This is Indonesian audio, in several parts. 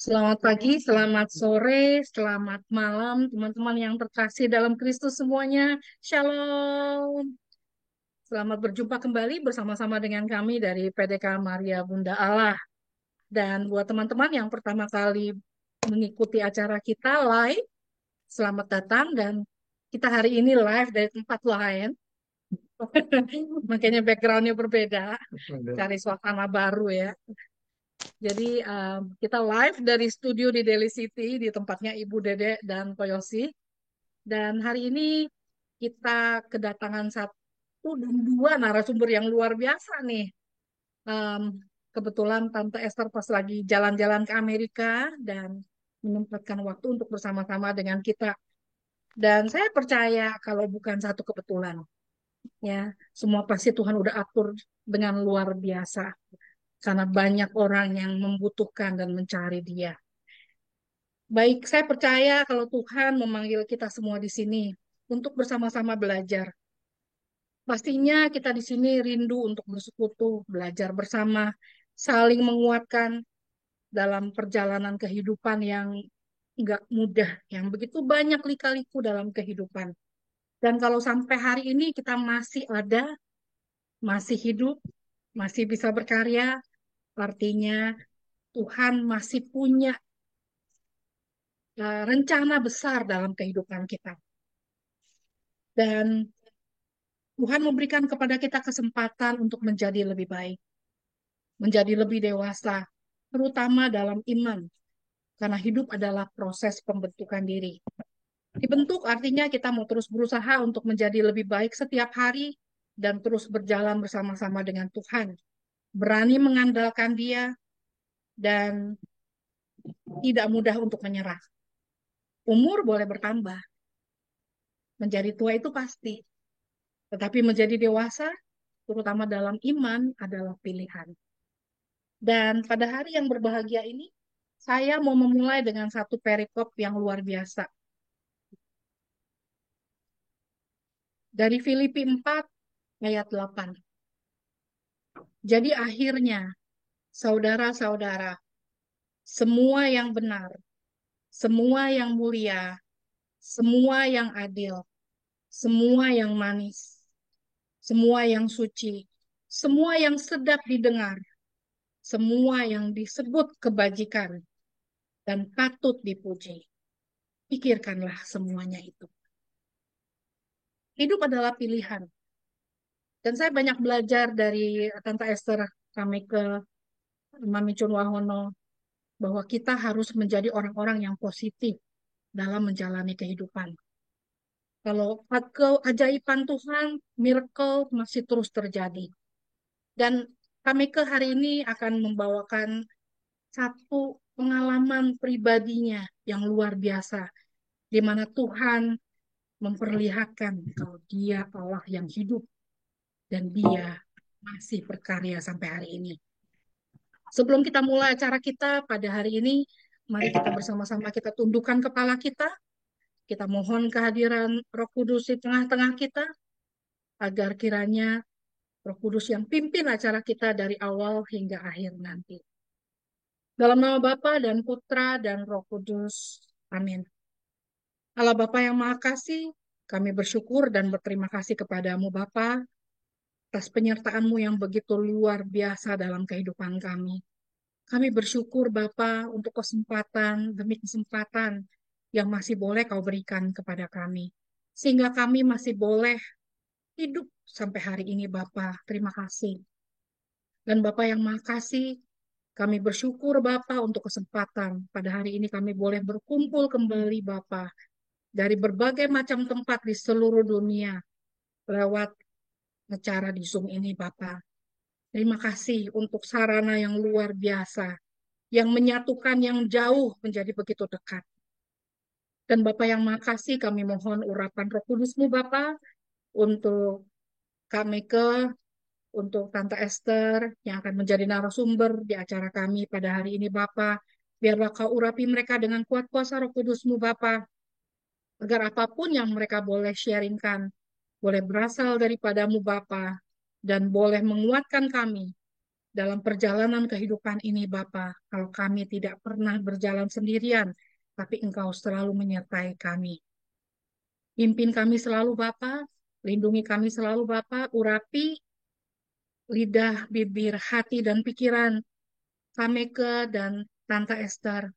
Selamat pagi, selamat sore, selamat malam, teman-teman yang terkasih dalam Kristus semuanya. Shalom. Selamat berjumpa kembali bersama-sama dengan kami dari PDK Maria Bunda Allah. Dan buat teman-teman yang pertama kali mengikuti acara kita live, selamat datang. Dan kita hari ini live dari tempat lain. Makanya backgroundnya berbeda, cari suasana baru ya. Jadi kita live dari studio di Daily City di tempatnya Ibu Dede dan Koyosi. Dan hari ini kita kedatangan satu dan dua narasumber yang luar biasa nih. Em, Kebetulan Tante Esther pas lagi jalan-jalan ke Amerika dan menyempatkan waktu untuk bersama-sama dengan kita. Dan saya percaya kalau bukan satu kebetulan, ya semua pasti Tuhan udah atur dengan luar biasa karena banyak orang yang membutuhkan dan mencari Dia. Baik, saya percaya kalau Tuhan memanggil kita semua di sini untuk bersama-sama belajar. Pastinya kita di sini rindu untuk bersekutu, belajar bersama, saling menguatkan dalam perjalanan kehidupan yang nggak mudah, yang begitu banyak lika-liku dalam kehidupan. Dan kalau sampai hari ini kita masih ada, masih hidup, masih bisa berkarya, artinya Tuhan masih punya rencana besar dalam kehidupan kita. Dan Tuhan memberikan kepada kita kesempatan untuk menjadi lebih baik, menjadi lebih dewasa, terutama dalam iman, karena hidup adalah proses pembentukan diri. Dibentuk artinya kita mau terus berusaha untuk menjadi lebih baik setiap hari dan terus berjalan bersama-sama dengan Tuhan, berani mengandalkan Dia, dan tidak mudah untuk menyerah. Umur boleh bertambah, menjadi tua itu pasti, tetapi menjadi dewasa, terutama dalam iman, adalah pilihan. Dan pada hari yang berbahagia ini, saya mau memulai dengan satu perikop yang luar biasa. Dari Filipi 4 ayat 8. Jadi akhirnya, saudara-saudara, semua yang benar, semua yang mulia, semua yang adil, semua yang manis, semua yang suci, semua yang sedap didengar, semua yang disebut kebajikan dan patut dipuji. Pikirkanlah semuanya itu. Hidup adalah pilihan. Dan saya banyak belajar dari Tante Esther kami ke Mami Chun Wahono bahwa kita harus menjadi orang-orang yang positif dalam menjalani kehidupan. Kalau keajaiban Tuhan, miracle masih terus terjadi. Dan kami ke hari ini akan membawakan satu pengalaman pribadinya yang luar biasa, di mana Tuhan memperlihatkan kalau Dia Allah yang hidup dan Dia masih berkarya sampai hari ini. Sebelum kita mulai acara kita pada hari ini, mari kita bersama-sama kita tundukkan kepala kita mohon kehadiran Roh Kudus di tengah-tengah kita, agar kiranya Roh Kudus yang pimpin acara kita dari awal hingga akhir nanti. Dalam nama Bapa dan Putra dan Roh Kudus. Amin. Allah Bapa yang Maha Kasih, kami bersyukur dan berterima kasih kepadamu Bapa atas penyertaan-Mu yang begitu luar biasa dalam kehidupan kami. Kami bersyukur Bapa untuk kesempatan demi kesempatan yang masih boleh Kau berikan kepada kami. Sehingga kami masih boleh hidup sampai hari ini Bapa. Terima kasih. Dan Bapa yang Maha Kasih, kami bersyukur Bapa untuk kesempatan. Pada hari ini kami boleh berkumpul kembali Bapa dari berbagai macam tempat di seluruh dunia lewat acara di Zoom ini Bapa. Terima kasih untuk sarana yang luar biasa yang menyatukan yang jauh menjadi begitu dekat. Dan Bapak yang makasih, kami mohon urapan Roh Kudus-Mu Bapak untuk kami untuk Tante Esther yang akan menjadi narasumber di acara kami pada hari ini Bapak. Biarlah Kau urapi mereka dengan kuat kuasa Roh Kudus-Mu Bapak, agar apapun yang mereka boleh sharingkan, boleh berasal daripadamu Bapak, dan boleh menguatkan kami dalam perjalanan kehidupan ini, Bapa. Kalau kami tidak pernah berjalan sendirian, tapi Engkau selalu menyertai kami. Pimpin kami selalu, Bapa. Lindungi kami selalu, Bapa. Urapi lidah, bibir, hati, dan pikiran Kameke dan Tante Esther,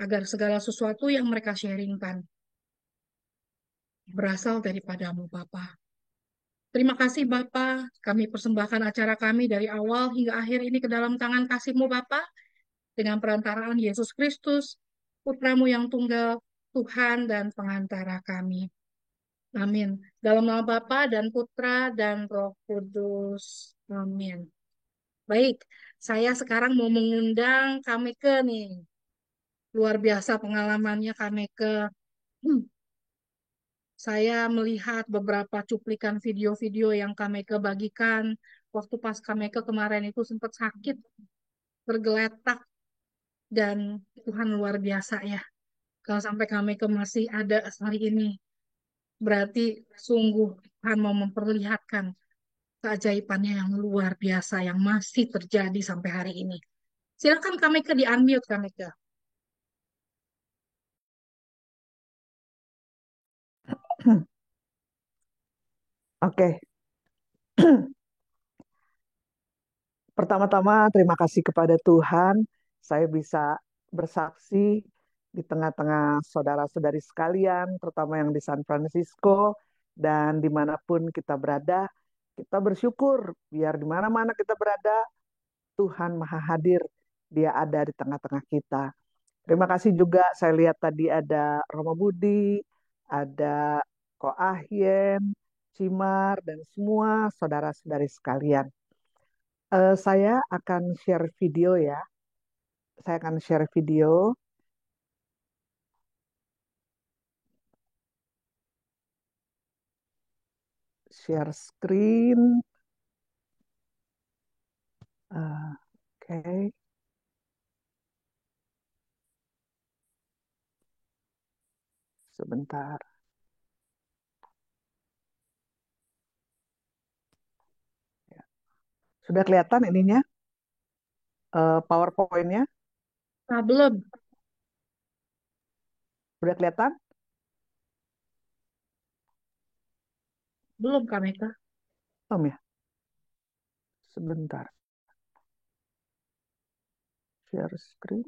agar segala sesuatu yang mereka sharingkan berasal daripadamu, Bapa. Terima kasih, Bapa. Kami persembahkan acara kami dari awal hingga akhir ini ke dalam tangan kasih-Mu, Bapa, dengan perantaraan Yesus Kristus, Putramu yang tunggal, Tuhan dan pengantara kami. Amin. Dalam nama Bapa dan Putra dan Roh Kudus. Amin. Baik, saya sekarang mau mengundang Kameke nih. Luar biasa pengalamannya Kameke. Saya melihat beberapa cuplikan video-video yang Kameke bagikan. Waktu pas Kameke kemarin itu sempat sakit, tergeletak, dan Tuhan luar biasa ya. Kalau sampai Kameke masih ada hari ini, berarti sungguh Tuhan mau memperlihatkan keajaibannya yang luar biasa yang masih terjadi sampai hari ini. Silakan Kameke di-unmute Kameke. Oke, pertama-tama terima kasih kepada Tuhan, saya bisa bersaksi di tengah-tengah saudara-saudari sekalian, terutama yang di San Francisco, dan dimanapun kita berada, kita bersyukur, biar di mana-mana kita berada, Tuhan Maha Hadir, Dia ada di tengah-tengah kita. Terima kasih juga, saya lihat tadi ada Romo Budi, ada Ko Ahyen, Cimar, dan semua saudara-saudari sekalian. Saya akan share video ya. Saya akan share video. Share screen. Oke. Sebentar. Ya. Sudah kelihatan ininya? PowerPoint-nya? Belum. Sudah kelihatan? Belum Kameke. Belum ya? Sebentar. Share screen.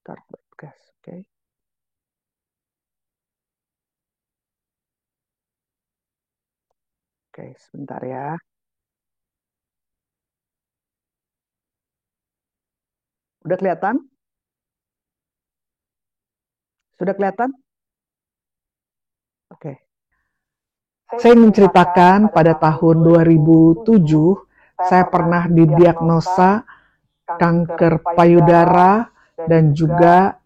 Start broadcast. Oke. Oke, sebentar ya. Udah kelihatan? Sudah kelihatan? Oke. Saya ingin ceritakan pada tahun 2007, saya pernah didiagnosa kanker payudara dan juga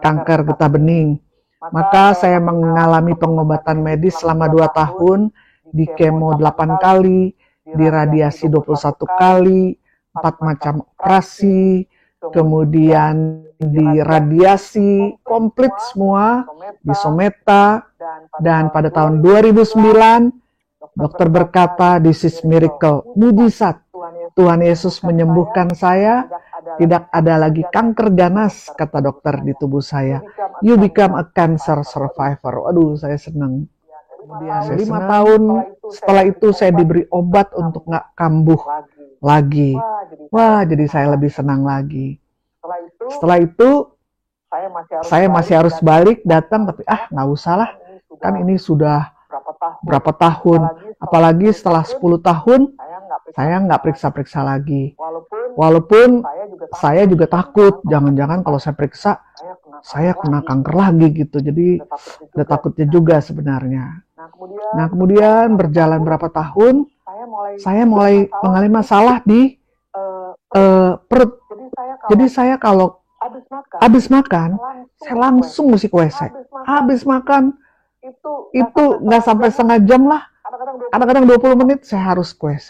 kanker getah bening. Maka saya mengalami pengobatan medis selama 2 tahun, di kemo 8 kali, di radiasi 21 kali, 4 macam operasi, kemudian di radiasi komplit semua, di someta, dan pada tahun 2009, dokter berkata, "This is miracle," mujizat. Tuhan Yesus menyembuhkan saya, tidak ada lagi kanker ganas, kata dokter di tubuh saya. You become a cancer survivor. Aduh, saya senang. Kemudian 5 tahun setelah itu saya diberi obat untuk nggak kambuh lagi. Wah, jadi saya lebih senang lagi. Setelah itu, saya masih harus balik datang, tapi nggak usah lah. Kan ini sudah berapa tahun. Apalagi setelah 10 tahun, saya nggak periksa-periksa lagi. Walaupun saya juga takut, jangan-jangan kalau saya periksa, saya kena kanker lagi gitu. Jadi ada takutnya juga sebenarnya. Nah kemudian berjalan berapa tahun, saya mulai mengalami masalah di perut. Jadi saya kalau habis makan, saya langsung mesti ke WC. Habis makan, itu nggak sampai setengah jam lah. Kadang-kadang 20 menit saya harus ke WC.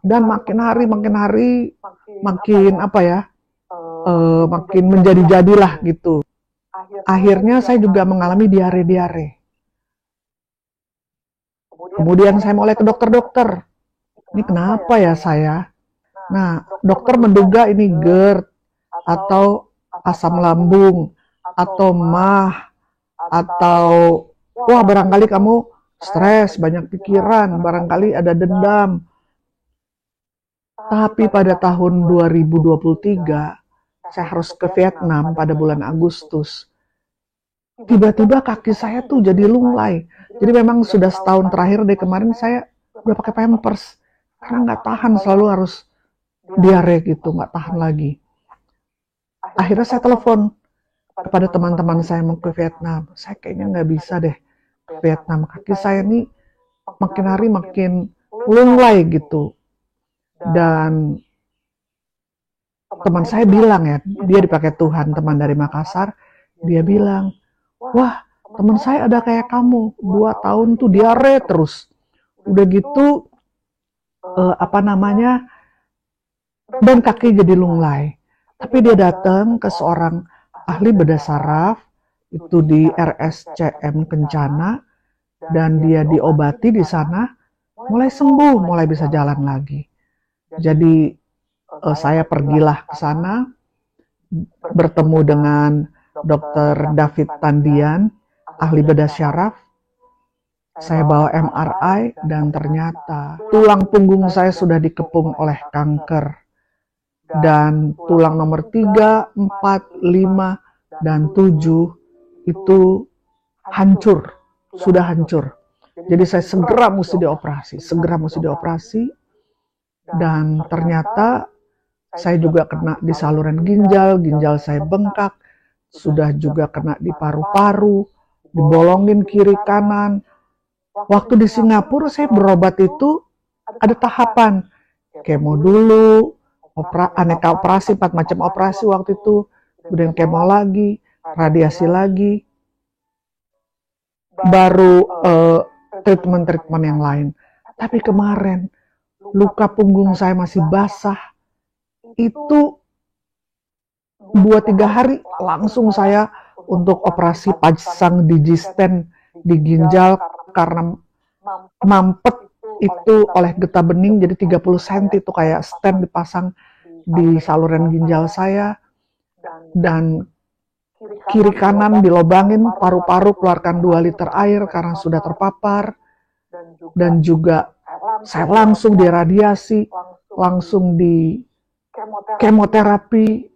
Dan makin hari makin apa ya, makin menjadi-jadilah gitu. Akhirnya saya juga mengalami diare-diare. Kemudian saya mulai ke dokter-dokter. Ini kenapa ya saya? Nah, dokter menduga ini GERD atau asam lambung atau MAH atau wah barangkali kamu stres, banyak pikiran, barangkali ada dendam. Tapi pada tahun 2023, saya harus ke Vietnam pada bulan Agustus. Tiba-tiba kaki saya tuh jadi lunglai. Jadi memang sudah setahun terakhir dari kemarin saya udah pakai pampers. Karena nggak tahan, selalu harus diare gitu, nggak tahan lagi. Akhirnya saya telepon kepada teman-teman saya mau ke Vietnam. Saya kayaknya nggak bisa deh ke Vietnam. Kaki saya ini makin hari makin lunglai gitu. Dan teman saya bilang ya, dia dipakai Tuhan, teman dari Makassar, dia bilang, wah teman saya ada kayak kamu, 2 tahun tuh diare terus. Udah gitu, dan kaki jadi lunglai. Tapi dia datang ke seorang ahli bedah saraf, itu di RSCM Kencana, dan dia diobati di sana, mulai sembuh, mulai bisa jalan lagi. Jadi saya pergilah ke sana, bertemu dengan Dr. David Tandian, ahli bedah syaraf. Saya bawa MRI dan ternyata tulang punggung saya sudah dikepung oleh kanker. Dan tulang nomor 3, 4, 5, dan 7 itu hancur, sudah hancur. Jadi saya segera mesti dioperasi, dan ternyata saya juga kena di saluran ginjal saya bengkak, sudah juga kena di paru-paru, dibolongin kiri kanan. Waktu di Singapura saya berobat itu ada tahapan, kemo dulu, aneka operasi, 4 macam operasi waktu itu, kemudian kemo lagi, radiasi lagi, baru treatment yang lain. Tapi kemarin luka punggung saya masih basah, itu 2-3 hari langsung saya untuk operasi pasang digisten di ginjal karena mampet itu oleh getah bening, jadi 30 cm itu kayak stent dipasang di saluran ginjal saya, dan kiri kanan dilobangin, paru-paru keluarkan 2 liter air karena sudah terpapar, dan juga saya langsung diradiasi, langsung di kemoterapi.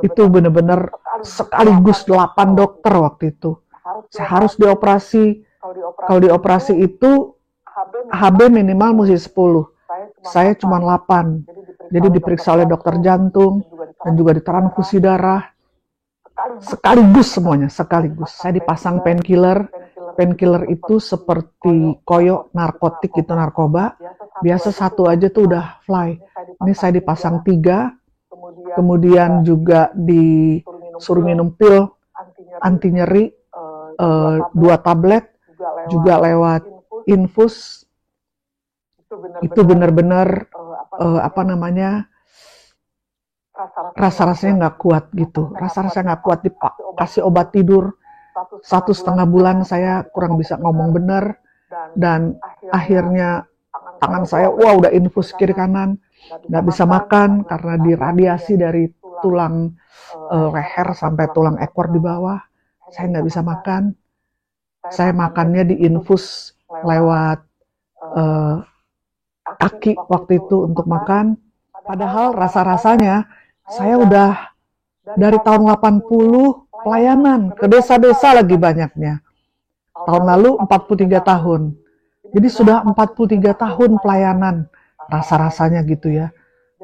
Itu benar-benar sekaligus 8 dokter waktu itu. Saya harus dioperasi. Kalau dioperasi itu HB minimal mesti 10. Saya cuma 8. Jadi diperiksa oleh dokter jantung dan juga ditransfusi darah. Sekaligus semuanya, sekaligus. Saya dipasang painkiller. Painkiller itu seperti koyo narkotik, itu narkoba. Biasa 1 aja tuh udah fly. Ini saya dipasang 3. Kemudian juga disuruh minum pil anti nyeri, 2 tablet, juga lewat infus. Itu benar-benar rasa-rasanya nggak kuat gitu. Rasa-rasanya nggak kuat, dikasih obat tidur 1,5 bulan saya kurang bisa ngomong benar, dan akhirnya tangan saya udah infus kiri kanan, nggak bisa makan karena diradiasi dari tulang leher sampai tulang ekor di bawah. Saya nggak bisa makan. Saya makannya diinfus lewat kaki waktu itu untuk makan. Padahal rasa-rasanya saya udah dari tahun 80 pelayanan ke desa-desa lagi banyaknya. Tahun lalu 43 tahun. Jadi sudah 43 tahun pelayanan rasa-rasanya gitu ya.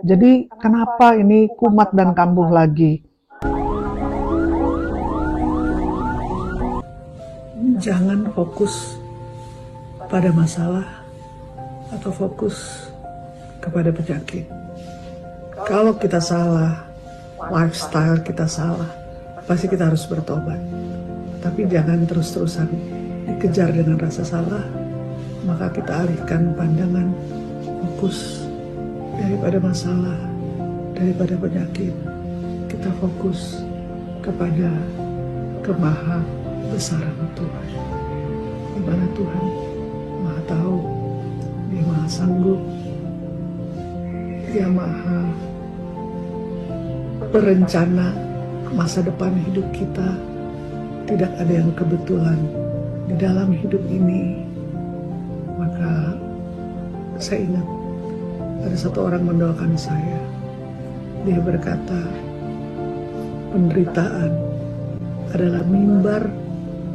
Jadi kenapa ini kumat dan kambuh lagi? Jangan fokus pada masalah atau fokus kepada penyakit. Kalau kita salah, lifestyle kita salah, pasti kita harus bertobat. Tapi jangan terus-terusan dikejar dengan rasa salah, maka kita alihkan pandangan, fokus daripada masalah, daripada penyakit. Kita fokus kepada kemaha besaran Tuhan. Di mana Tuhan tahu Dia Maha Sanggup, Dia Maha Perencana masa depan hidup kita. Tidak ada yang kebetulan di dalam hidup ini. Maka saya ingat ada satu orang mendoakan saya. Dia berkata, penderitaan adalah mimbar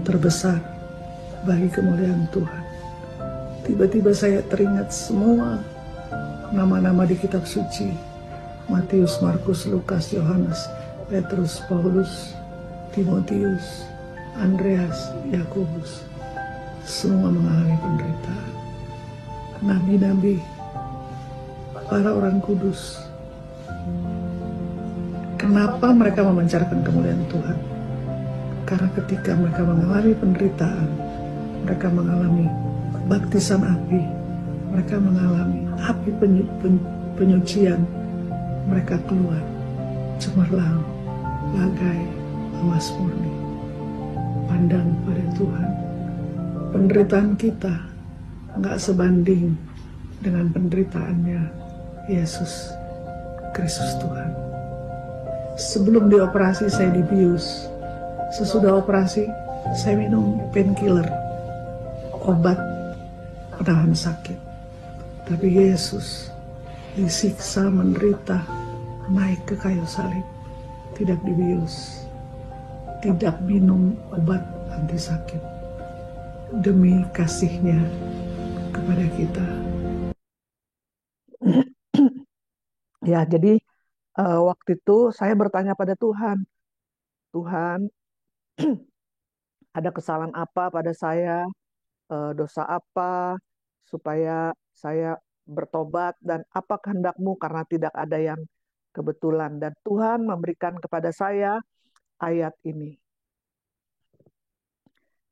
terbesar bagi kemuliaan Tuhan. Tiba-tiba saya teringat semua nama-nama di kitab suci. Matius, Markus, Lukas, Yohanes, Petrus, Paulus, Timotius, Andreas, Yakobus. Semua mengalami penderitaan. Nabi-nabi, para orang kudus. Kenapa mereka memancarkan kemuliaan Tuhan? Karena ketika mereka mengalami penderitaan, mereka mengalami baptisan api, mereka mengalami api penyucian, mereka keluar cemerlang bagai emas murni. Pandang pada Tuhan. Penderitaan kita nggak sebanding dengan penderitaannya Yesus Kristus Tuhan. Sebelum dioperasi saya dibius. Sesudah operasi saya minum painkiller, obat penahan sakit. Tapi Yesus disiksa, menderita, naik ke kayu salib, tidak dibius, tidak minum obat anti sakit, demi kasihnya kepada kita. Ya, jadi waktu itu saya bertanya pada Tuhan, Tuhan, ada kesalahan apa pada saya, dosa apa, supaya saya bertobat, dan apa kehendak-Mu, karena tidak ada yang kebetulan. Dan Tuhan memberikan kepada saya ayat ini.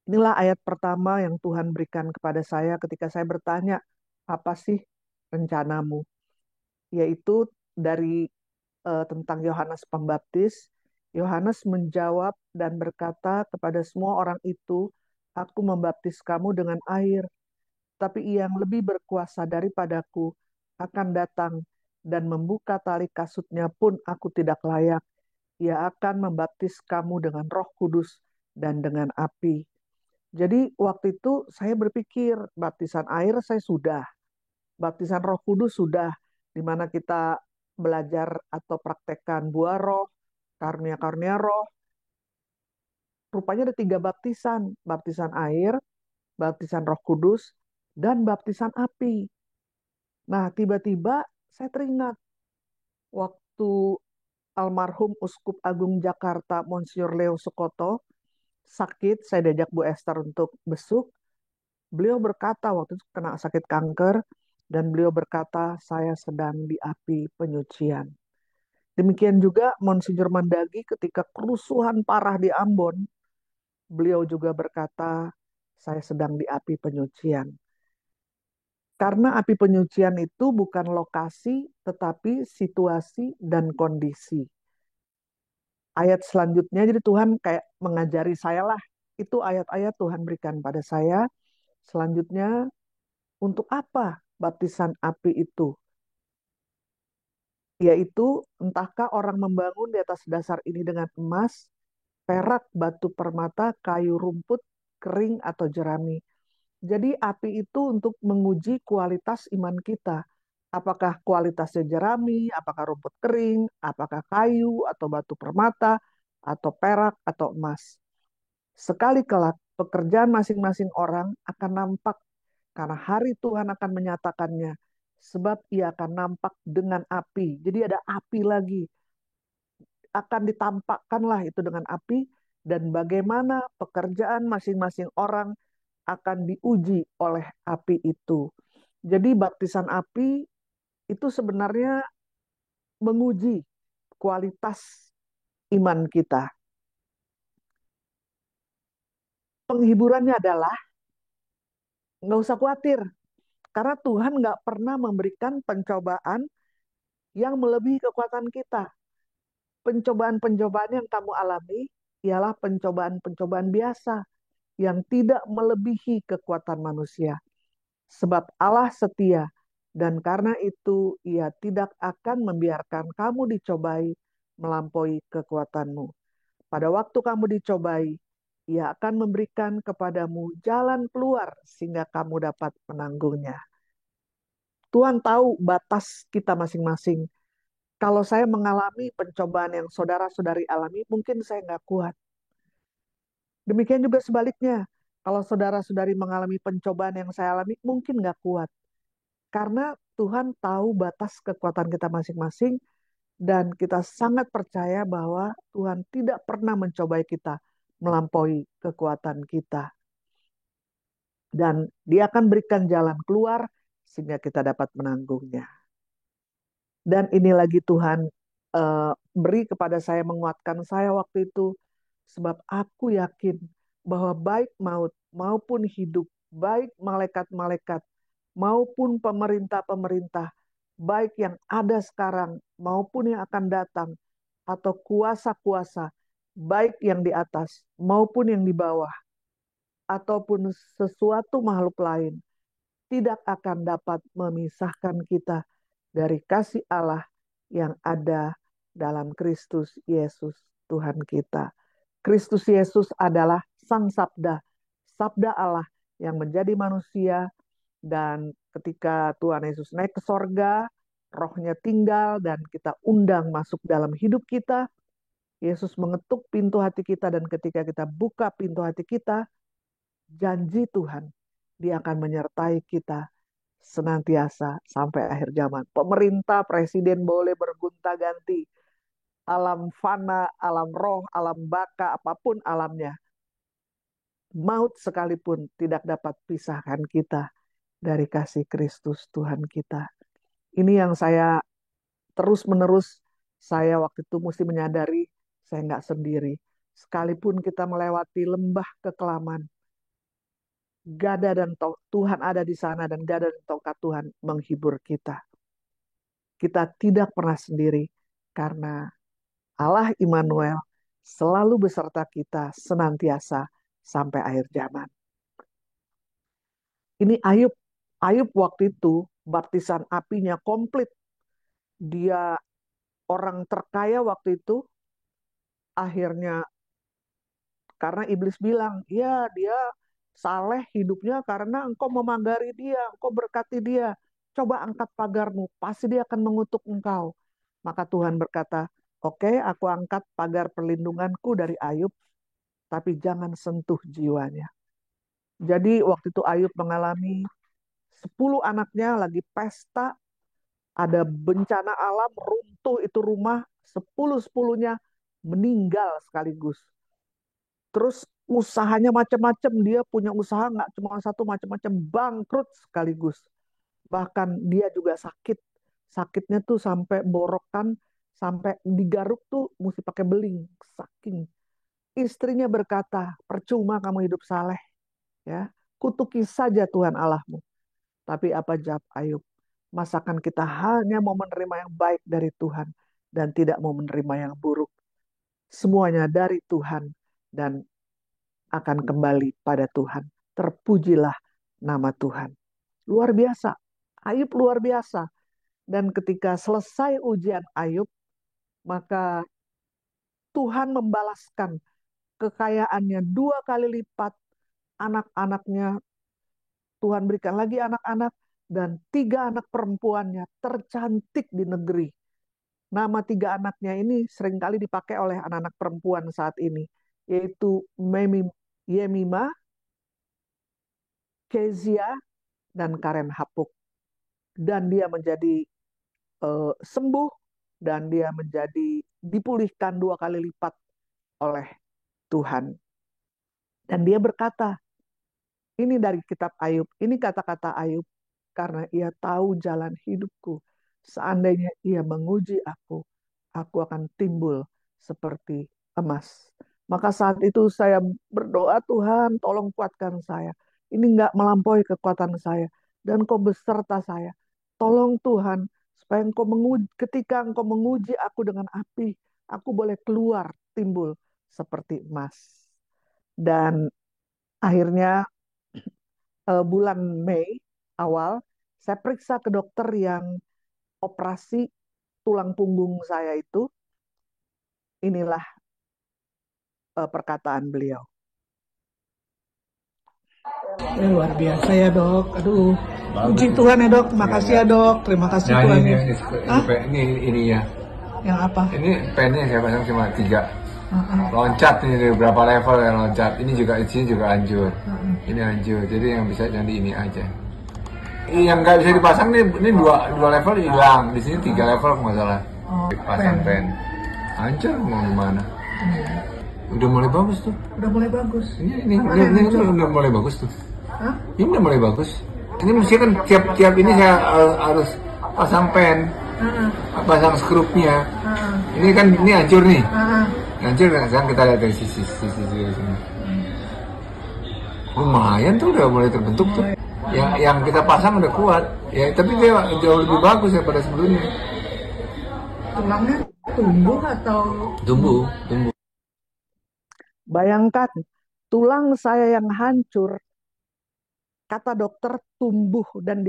Inilah ayat pertama yang Tuhan berikan kepada saya ketika saya bertanya, apa sih rencana-Mu? Yaitu dari tentang Yohanes Pembaptis. Yohanes menjawab dan berkata kepada semua orang itu, aku membaptis kamu dengan air, tapi yang lebih berkuasa daripadaku akan datang, dan membuka tali kasutnya pun aku tidak layak. Ia akan membaptis kamu dengan Roh Kudus dan dengan api. Jadi waktu itu saya berpikir, baptisan air saya sudah, baptisan Roh Kudus sudah, di mana kita belajar atau praktekkan buah roh, karunia-karunia roh. Rupanya ada 3 baptisan, baptisan air, baptisan Roh Kudus, dan baptisan api. Nah, tiba-tiba saya teringat waktu almarhum Uskup Agung Jakarta Monsinyur Leo Sukoto sakit, saya diajak Bu Esther untuk besuk. Beliau berkata waktu itu kena sakit kanker, dan beliau berkata, saya sedang di api penyucian. Demikian juga Monsinyur Mandagi ketika kerusuhan parah di Ambon, beliau juga berkata, saya sedang di api penyucian. Karena api penyucian itu bukan lokasi, tetapi situasi dan kondisi. Ayat selanjutnya, jadi Tuhan kayak mengajari saya lah. Itu ayat-ayat Tuhan berikan pada saya. Selanjutnya, untuk apa baptisan api itu? Yaitu, entahkah orang membangun di atas dasar ini dengan emas, perak, batu permata, kayu rumput, kering, atau jerami. Jadi api itu untuk menguji kualitas iman kita. Apakah kualitasnya jerami, apakah rumput kering, apakah kayu, atau batu permata, atau perak, atau emas. Sekali kelak, pekerjaan masing-masing orang akan nampak, karena hari Tuhan akan menyatakannya. Sebab ia akan nampak dengan api. Jadi ada api lagi. Akan ditampakkanlah itu dengan api, dan bagaimana pekerjaan masing-masing orang akan diuji oleh api itu. Jadi baptisan api itu sebenarnya menguji kualitas iman kita. Penghiburannya adalah nggak usah khawatir, karena Tuhan nggak pernah memberikan pencobaan yang melebihi kekuatan kita. Pencobaan-pencobaan yang kamu alami ialah pencobaan-pencobaan biasa yang tidak melebihi kekuatan manusia. Sebab Allah setia, dan karena itu Ia tidak akan membiarkan kamu dicobai melampaui kekuatanmu. Pada waktu kamu dicobai, Ia akan memberikan kepadamu jalan keluar sehingga kamu dapat menanggungnya. Tuhan tahu batas kita masing-masing. Kalau saya mengalami pencobaan yang saudara-saudari alami, mungkin saya nggak kuat. Demikian juga sebaliknya. Kalau saudara-saudari mengalami pencobaan yang saya alami, mungkin nggak kuat. Karena Tuhan tahu batas kekuatan kita masing-masing, dan kita sangat percaya bahwa Tuhan tidak pernah mencobai kita melampaui kekuatan kita. Dan Dia akan berikan jalan keluar sehingga kita dapat menanggungnya. Dan ini lagi Tuhan beri kepada saya, menguatkan saya waktu itu. Sebab aku yakin bahwa baik maut maupun hidup, baik malaikat-malaikat maupun pemerintah-pemerintah, baik yang ada sekarang maupun yang akan datang, atau kuasa-kuasa, baik yang di atas maupun yang di bawah, ataupun sesuatu makhluk lain, tidak akan dapat memisahkan kita dari kasih Allah yang ada dalam Kristus Yesus Tuhan kita. Kristus Yesus adalah Sang Sabda, Sabda Allah yang menjadi manusia, dan ketika Tuhan Yesus naik ke sorga, rohnya tinggal dan kita undang masuk dalam hidup kita. Yesus mengetuk pintu hati kita, dan ketika kita buka pintu hati kita, janji Tuhan, Dia akan menyertai kita senantiasa sampai akhir zaman. Pemerintah, presiden boleh bergonta-ganti, alam fana, alam roh, alam baka, apapun alamnya. Maut sekalipun tidak dapat pisahkan kita dari kasih Kristus Tuhan kita. Ini yang saya terus-menerus, saya waktu itu mesti menyadari, saya nggak sendiri. Sekalipun kita melewati lembah kekelaman, gada dan Tuhan ada di sana, dan gada dan tongkat Tuhan menghibur kita. Kita tidak pernah sendiri, karena Allah Immanuel selalu beserta kita senantiasa sampai akhir zaman. Ini Ayub. Ayub waktu itu baptisan apinya komplit. Dia orang terkaya waktu itu. Akhirnya karena iblis bilang, ya dia saleh hidupnya karena engkau memagari dia, engkau berkati dia. Coba angkat pagarmu, pasti dia akan mengutuk engkau. Maka Tuhan berkata, oke, aku angkat pagar perlindunganku dari Ayub, tapi jangan sentuh jiwanya. Jadi waktu itu Ayub mengalami 10 anaknya lagi pesta, ada bencana alam, runtuh itu rumah, 10-10-nya meninggal sekaligus. Terus usahanya macam-macam, dia punya usaha nggak cuma satu, macam-macam, bangkrut sekaligus. Bahkan dia juga sakit. Sakitnya tuh sampai borokan, sampai digaruk tuh mesti pakai beling, saking. Istrinya berkata, percuma kamu hidup saleh, ya. Kutuki saja Tuhan Allahmu. Tapi apa jawab Ayub? Masakan kita hanya mau menerima yang baik dari Tuhan dan tidak mau menerima yang buruk. Semuanya dari Tuhan dan akan kembali pada Tuhan. Terpujilah nama Tuhan. Luar biasa. Ayub luar biasa. Dan ketika selesai ujian Ayub, maka Tuhan membalaskan kekayaannya 2 kali lipat. Anak-anaknya Tuhan berikan lagi anak-anak, dan 3 anak perempuannya tercantik di negeri. Nama 3 anaknya ini seringkali dipakai oleh anak-anak perempuan saat ini, yaitu Yemima, Kezia, dan Karen Hapuk. Dan dia menjadi sembuh, dan dia menjadi dipulihkan 2 kali lipat oleh Tuhan. Dan dia berkata, ini dari kitab Ayub, ini kata-kata Ayub, karena ia tahu jalan hidupku. Seandainya ia menguji aku akan timbul seperti emas. Maka saat itu saya berdoa, Tuhan tolong kuatkan saya. Ini nggak melampaui kekuatan saya. Dan Engkau beserta saya. Tolong Tuhan, supaya ketika Engkau menguji aku dengan api, aku boleh keluar timbul seperti emas. Dan akhirnya bulan Mei awal, saya periksa ke dokter yang operasi tulang punggung saya itu, inilah perkataan beliau. Luar biasa ya dok, aduh. Puji Tuhan ya dok, makasih ya dok, terima kasih Nah Tuhan ini ya. ini ya. Yang apa? Ini pennya saya pasang cuma 3. Loncat ini dari berapa level yang loncat. Ini juga isinya juga hancur. Ini hancur. Jadi yang bisa jadi ini aja. Yang nggak bisa dipasang ini dua level hilang. Di sini 3 level nggak salah. Pasang pen. Hancur mau gimana? Udah mulai bagus tuh. Udah mulai bagus. Ini udah mulai bagus tuh. Ini udah mulai bagus. Ini mesti kan tiap ini saya harus pasang pen, pasang skrupnya. Ini kan ini hancur nih. Hancur kan sekarang kita lihat dari sisi sini. Lumayan tuh udah mulai terbentuk tuh. Yang kita pasang udah kuat. Ya tapi dia jauh lebih bagus daripada sebelumnya. Tulangnya tumbuh atau Tumbuh. Bayangkan, tulang saya yang hancur, kata dokter tumbuh, dan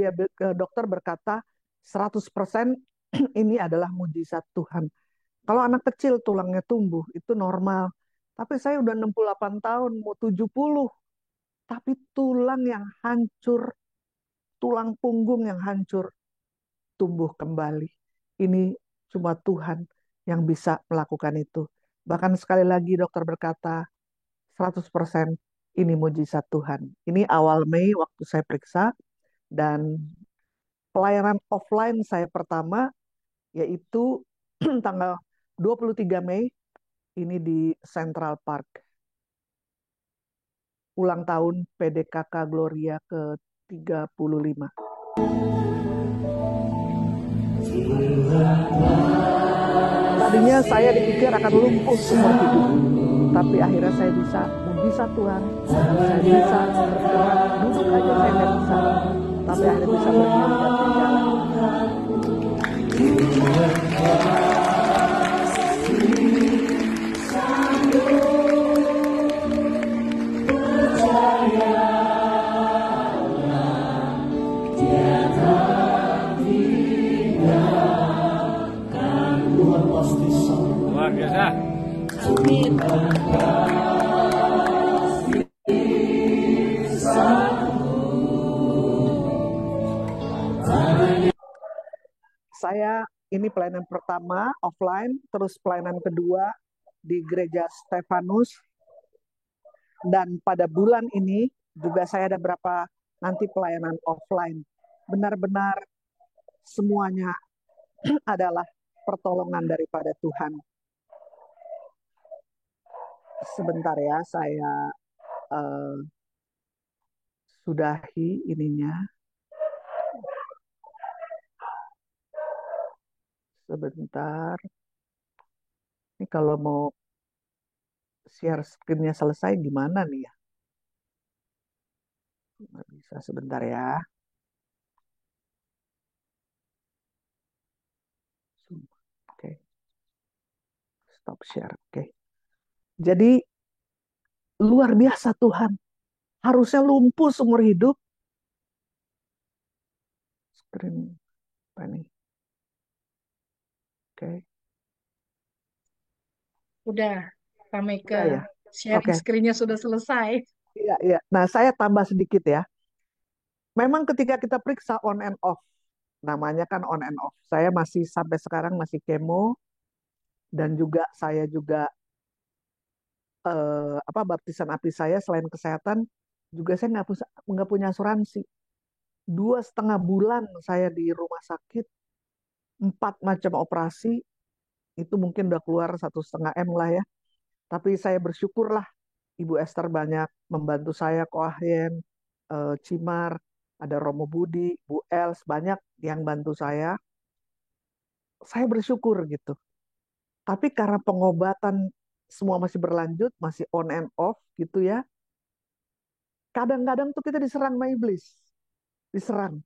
dokter berkata 100% ini adalah mujizat Tuhan. Kalau anak kecil tulangnya tumbuh, itu normal. Tapi saya udah 68 tahun, mau 70. Tapi tulang yang hancur, tulang punggung yang hancur, tumbuh kembali. Ini cuma Tuhan yang bisa melakukan itu. Bahkan sekali lagi dokter berkata, 100% ini mujizat Tuhan. Ini awal Mei waktu saya periksa, dan pelayanan offline saya pertama yaitu tanggal 23 Mei ini di Central Park. Ulang tahun PDKK Gloria ke-35. Tadinya saya dipikir akan lumpuh seumur hidup, tapi akhirnya saya bisa, mujizat Tuhan, saya bisa bergerak, duduk aja saya nggak bisa, tapi akhirnya bisa berdiri dan berjalan. Luar biasa. Saya ini pelayanan pertama offline, terus pelayanan kedua di Gereja Stefanus, dan pada bulan ini juga saya ada berapa nanti pelayanan offline. Benar-benar semuanya adalah pertolongan daripada Tuhan. Sebentar ya, saya sudahi ininya. Sebentar. Ini kalau mau share screen-nya selesai gimana nih ya? Nggak bisa, sebentar ya. Oke. Stop share. Oke. Jadi luar biasa Tuhan. Harusnya lumpuh seumur hidup. Screen apa nih? Oke. Udah, kami ke Udah ya. sharing Oke. screen-nya sudah selesai. Iya, iya. Nah, saya tambah sedikit ya. Memang ketika kita periksa on and off, namanya kan on and off. Saya masih sampai sekarang masih kemo, dan juga saya juga baptisan api saya selain kesehatan juga saya nggak punya asuransi. 2,5 bulan saya di rumah sakit, 4 macam operasi, itu mungkin udah keluar 1,5 M lah ya. Tapi saya bersyukurlah Ibu Esther banyak membantu saya, Koahyen, Cimar, ada Romo Budi, Bu Els, banyak yang bantu saya. Saya bersyukur gitu. Tapi karena pengobatan semua masih berlanjut, masih on and off gitu ya. Kadang-kadang tuh kita diserang sama iblis. Diserang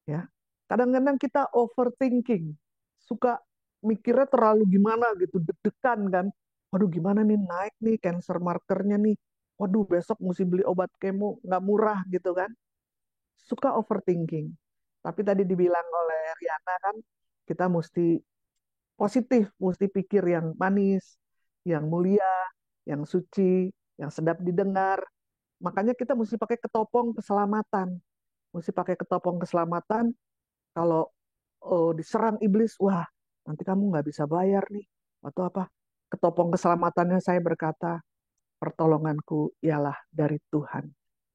ya. Kadang-kadang kita overthinking. Suka mikirnya terlalu gimana gitu, deg-degan kan. Waduh gimana nih naik nih cancer markernya nih. Waduh besok mesti beli obat kemo, nggak murah gitu kan. suka overthinking. Tapi tadi dibilang oleh Riana kan, kita mesti positif, mesti pikir yang manis, yang mulia, yang suci, yang sedap didengar. Makanya kita mesti pakai ketopong keselamatan. Mesti pakai ketopong keselamatan. Kalau diserang iblis, wah nanti kamu nggak bisa bayar nih. Atau apa? Ketopong keselamatannya saya berkata, pertolonganku ialah dari Tuhan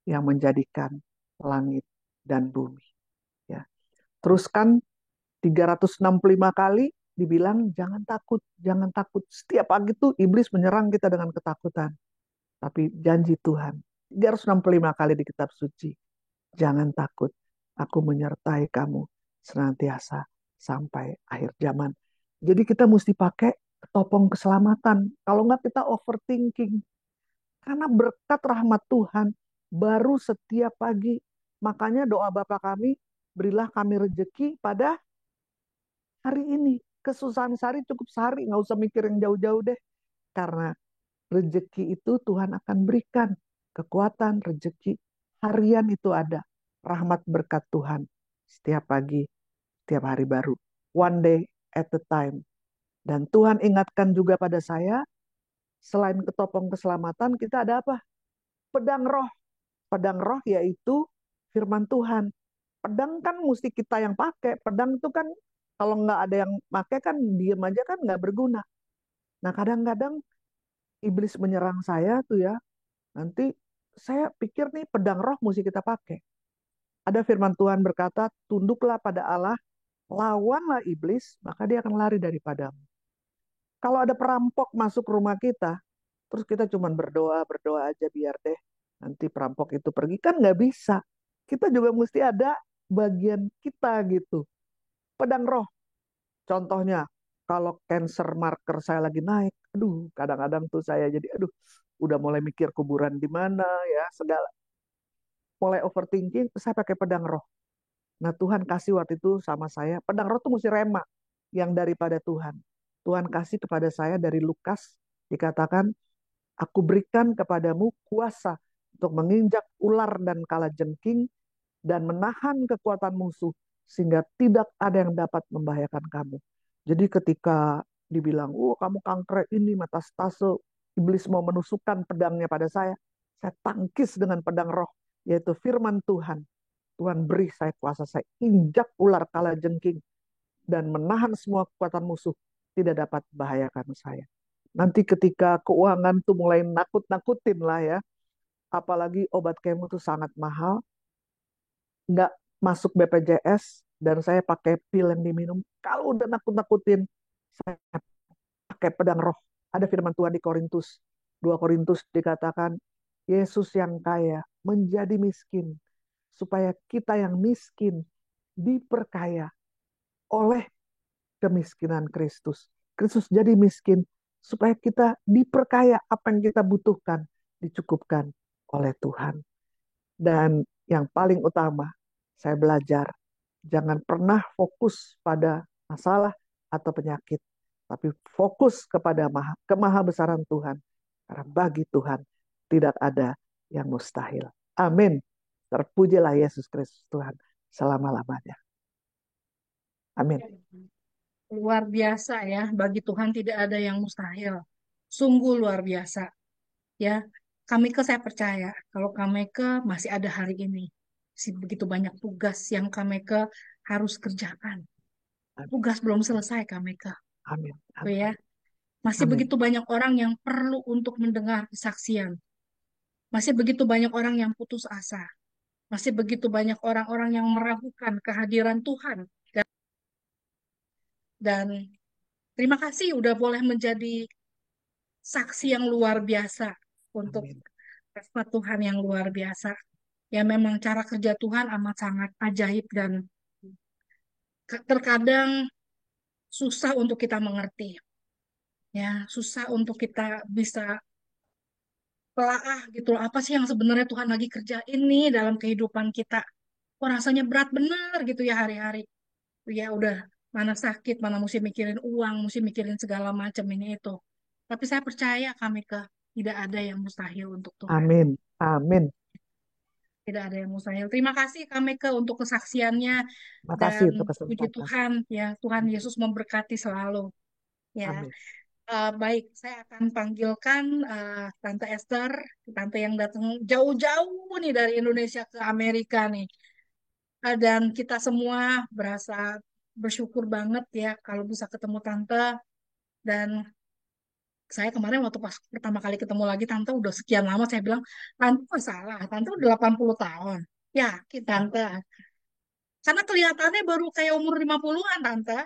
yang menjadikan langit dan bumi. Ya. Terus kan 365 kali dibilang jangan takut, jangan takut. Setiap pagi tuh iblis menyerang kita dengan ketakutan. Tapi janji Tuhan, 365 kali di kitab suci, jangan takut, aku menyertai kamu senantiasa sampai akhir zaman. Jadi kita mesti pakai topong keselamatan. Kalau nggak kita overthinking. Karena berkat rahmat Tuhan baru setiap pagi. Makanya doa Bapa kami, berilah kami rejeki pada hari ini. Kesusahan sehari cukup sehari, nggak usah mikir yang jauh-jauh deh. Karena rejeki itu Tuhan akan berikan. Kekuatan, rejeki, harian itu ada. Rahmat berkat Tuhan. Setiap pagi, setiap hari baru. One day at a time. Dan Tuhan ingatkan juga pada saya, selain ketopong keselamatan, kita ada apa? Pedang roh. Pedang roh yaitu firman Tuhan. Pedang kan mesti kita yang pakai. Pedang itu kan kalau nggak ada yang pakai kan diem aja kan nggak berguna. Nah kadang-kadang iblis menyerang saya tuh ya. Nanti saya pikir nih pedang roh mesti kita pakai. Ada firman Tuhan berkata, tunduklah pada Allah, lawanlah iblis, maka dia akan lari daripadamu. Kalau ada perampok masuk rumah kita, terus kita cuma berdoa, berdoa aja biar deh nanti perampok itu pergi, kan nggak bisa. Kita juga mesti ada bagian kita gitu. Pedang roh, contohnya, kalau cancer marker saya lagi naik, aduh, kadang-kadang tuh saya jadi, aduh, udah mulai mikir kuburan di mana ya, segala. Mulai overthinking, saya pakai pedang roh. Nah, Tuhan kasih waktu itu sama saya, pedang roh tuh mesti rema, yang daripada Tuhan. Tuhan kasih kepada saya dari Lukas, dikatakan, aku berikan kepadamu kuasa untuk menginjak ular dan kalajengking dan menahan kekuatan musuh sehingga tidak ada yang dapat membahayakan kamu. Jadi ketika dibilang, oh kamu kanker ini metastase, iblis mau menusukkan pedangnya pada saya tangkis dengan pedang roh, yaitu firman Tuhan. Tuhan beri saya kuasa, saya injak ular kalajengking dan menahan semua kekuatan musuh, tidak dapat membahayakan saya. Nanti ketika keuangan tuh mulai nakut-nakutin lah ya, apalagi obat kemo tuh sangat mahal, nggak masuk BPJS, dan saya pakai pil yang diminum. Kalau udah nakut-nakutin, saya pakai pedang roh. Ada firman Tuhan di Korintus. 2 Korintus dikatakan, Yesus yang kaya menjadi miskin, supaya kita yang miskin diperkaya oleh kemiskinan Kristus. Kristus jadi miskin, supaya kita diperkaya, apa yang kita butuhkan, dicukupkan oleh Tuhan. Dan yang paling utama, saya belajar, jangan pernah fokus pada masalah atau penyakit, tapi fokus kepada kemahabesaran Tuhan. Karena bagi Tuhan tidak ada yang mustahil. Amin. Terpujilah Yesus Kristus Tuhan selama-lamanya. Amin. Luar biasa ya, bagi Tuhan tidak ada yang mustahil. Sungguh luar biasa ya. Kami saya percaya kalau kami masih ada hari ini. Begitu banyak tugas yang kami harus kerjakan. Amin. Tugas belum selesai kami Amin. Tuh Amin. ya. Masih Amin. begitu banyak orang yang perlu untuk mendengar kesaksian. Masih begitu banyak orang yang putus asa. Masih begitu banyak orang-orang yang meragukan kehadiran Tuhan. Dan terima kasih udah boleh menjadi saksi yang luar biasa untuk Amin. rahmat Tuhan yang luar biasa. Ya memang cara kerja Tuhan amat sangat ajaib dan terkadang susah untuk kita mengerti. Ya, susah untuk kita bisa telaah gitu loh. Apa sih yang sebenarnya Tuhan lagi kerjain nih dalam kehidupan kita? Kok rasanya berat bener gitu ya hari-hari. Ya udah, mana sakit, mana mesti mikirin uang, mesti mikirin segala macam ini itu. Tapi saya percaya kami tidak ada yang mustahil untuk Tuhan. Amin. Amin. Tidak ada yang mustahil. Terima kasih Kak Meke untuk kesaksiannya Makasih dan untuk puji kesempatan. Tuhan ya, Tuhan Yesus memberkati selalu ya. Amin. Baik, saya akan panggilkan Tante Esther, Tante yang datang jauh-jauh nih dari Indonesia ke Amerika nih. Dan kita semua berasa bersyukur banget ya kalau bisa ketemu Tante. Dan saya kemarin waktu pas pertama kali ketemu lagi Tante udah sekian lama saya bilang, Tante nggak salah, Tante udah 80 tahun. Yakin Tante. Karena kelihatannya baru kayak umur 50-an Tante.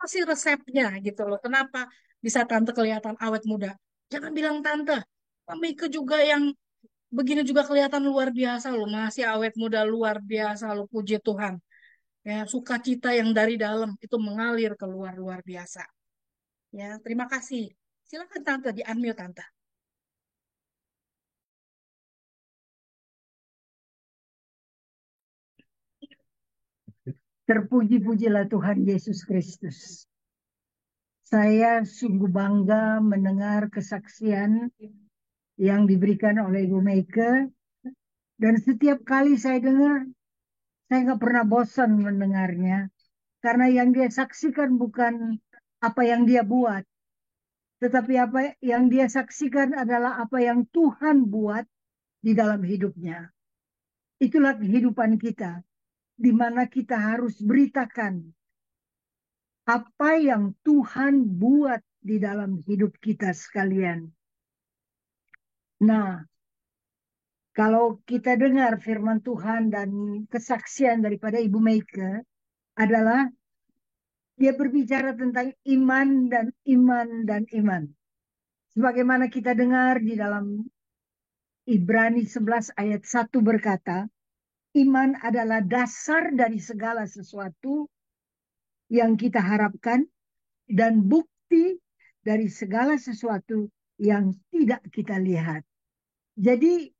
Masih resepnya gitu loh. Kenapa bisa Tante kelihatan awet muda? Jangan bilang Tante. Mika juga yang begini juga kelihatan luar biasa loh. Masih awet muda luar biasa loh. Puji Tuhan. Ya, sukacita yang dari dalam itu mengalir keluar luar biasa. Ya, terima kasih. Silakan Tante di unmute Tante. Terpuji-pujilah Tuhan Yesus Kristus. Saya sungguh bangga mendengar kesaksian yang diberikan oleh Ibu Meike. Dan setiap kali saya dengar, saya nggak pernah bosan mendengarnya. Karena yang dia saksikan bukan apa yang dia buat. Tetapi apa yang dia saksikan adalah apa yang Tuhan buat di dalam hidupnya. Itulah kehidupan kita. Di mana kita harus beritakan apa yang Tuhan buat di dalam hidup kita sekalian. Nah, kalau kita dengar firman Tuhan dan kesaksian daripada Ibu Meike adalah dia berbicara tentang iman dan iman dan iman. Sebagaimana kita dengar di dalam Ibrani 11 ayat 1 berkata, iman adalah dasar dari segala sesuatu yang kita harapkan dan bukti dari segala sesuatu yang tidak kita lihat. Jadi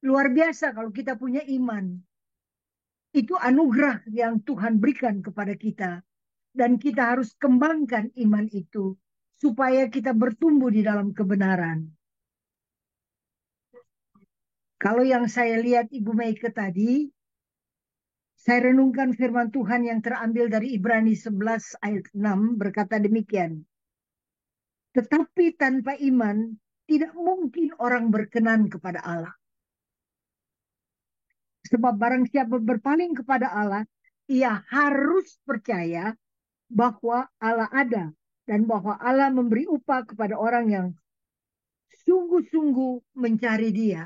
luar biasa kalau kita punya iman. Itu anugerah yang Tuhan berikan kepada kita. Dan kita harus kembangkan iman itu. Supaya kita bertumbuh di dalam kebenaran. Kalau yang saya lihat Ibu Meike tadi, saya renungkan firman Tuhan yang terambil dari Ibrani 11 ayat 6 berkata demikian. Tetapi tanpa iman, tidak mungkin orang berkenan kepada Allah. Sebab barang siapa berpaling kepada Allah, ia harus percaya bahwa Allah ada. Dan bahwa Allah memberi upah kepada orang yang sungguh-sungguh mencari dia.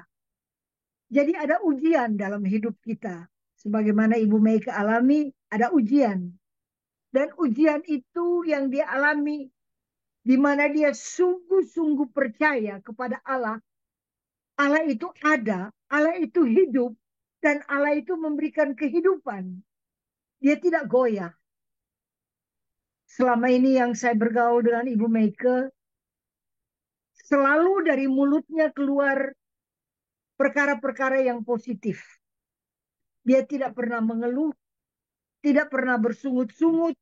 Jadi ada ujian dalam hidup kita. Sebagaimana Ibu Meike alami, ada ujian. Dan ujian itu yang dia alami, di mana dia sungguh-sungguh percaya kepada Allah. Allah itu ada, Allah itu hidup, dan Allah itu memberikan kehidupan. Dia tidak goyah. Selama ini yang saya bergaul dengan Ibu Meike, selalu dari mulutnya keluar perkara-perkara yang positif. Dia tidak pernah mengeluh, tidak pernah bersungut-sungut.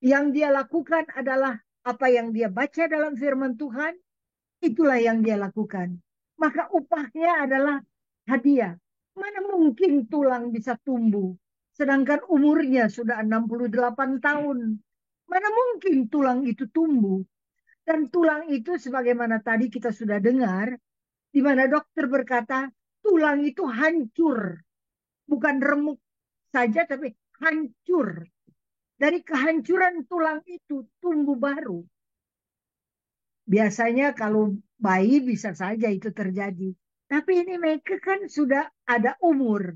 Yang dia lakukan adalah apa yang dia baca dalam firman Tuhan, itulah yang dia lakukan. Maka upahnya adalah hadiah. Mana mungkin tulang bisa tumbuh, sedangkan umurnya sudah 68 tahun. Mana mungkin tulang itu tumbuh. Dan tulang itu sebagaimana tadi kita sudah dengar, di mana dokter berkata, tulang itu hancur. Bukan remuk saja, tapi hancur. Dari kehancuran tulang itu tumbuh baru. Biasanya kalau bayi bisa saja itu terjadi. Tapi ini mereka kan sudah ada umur.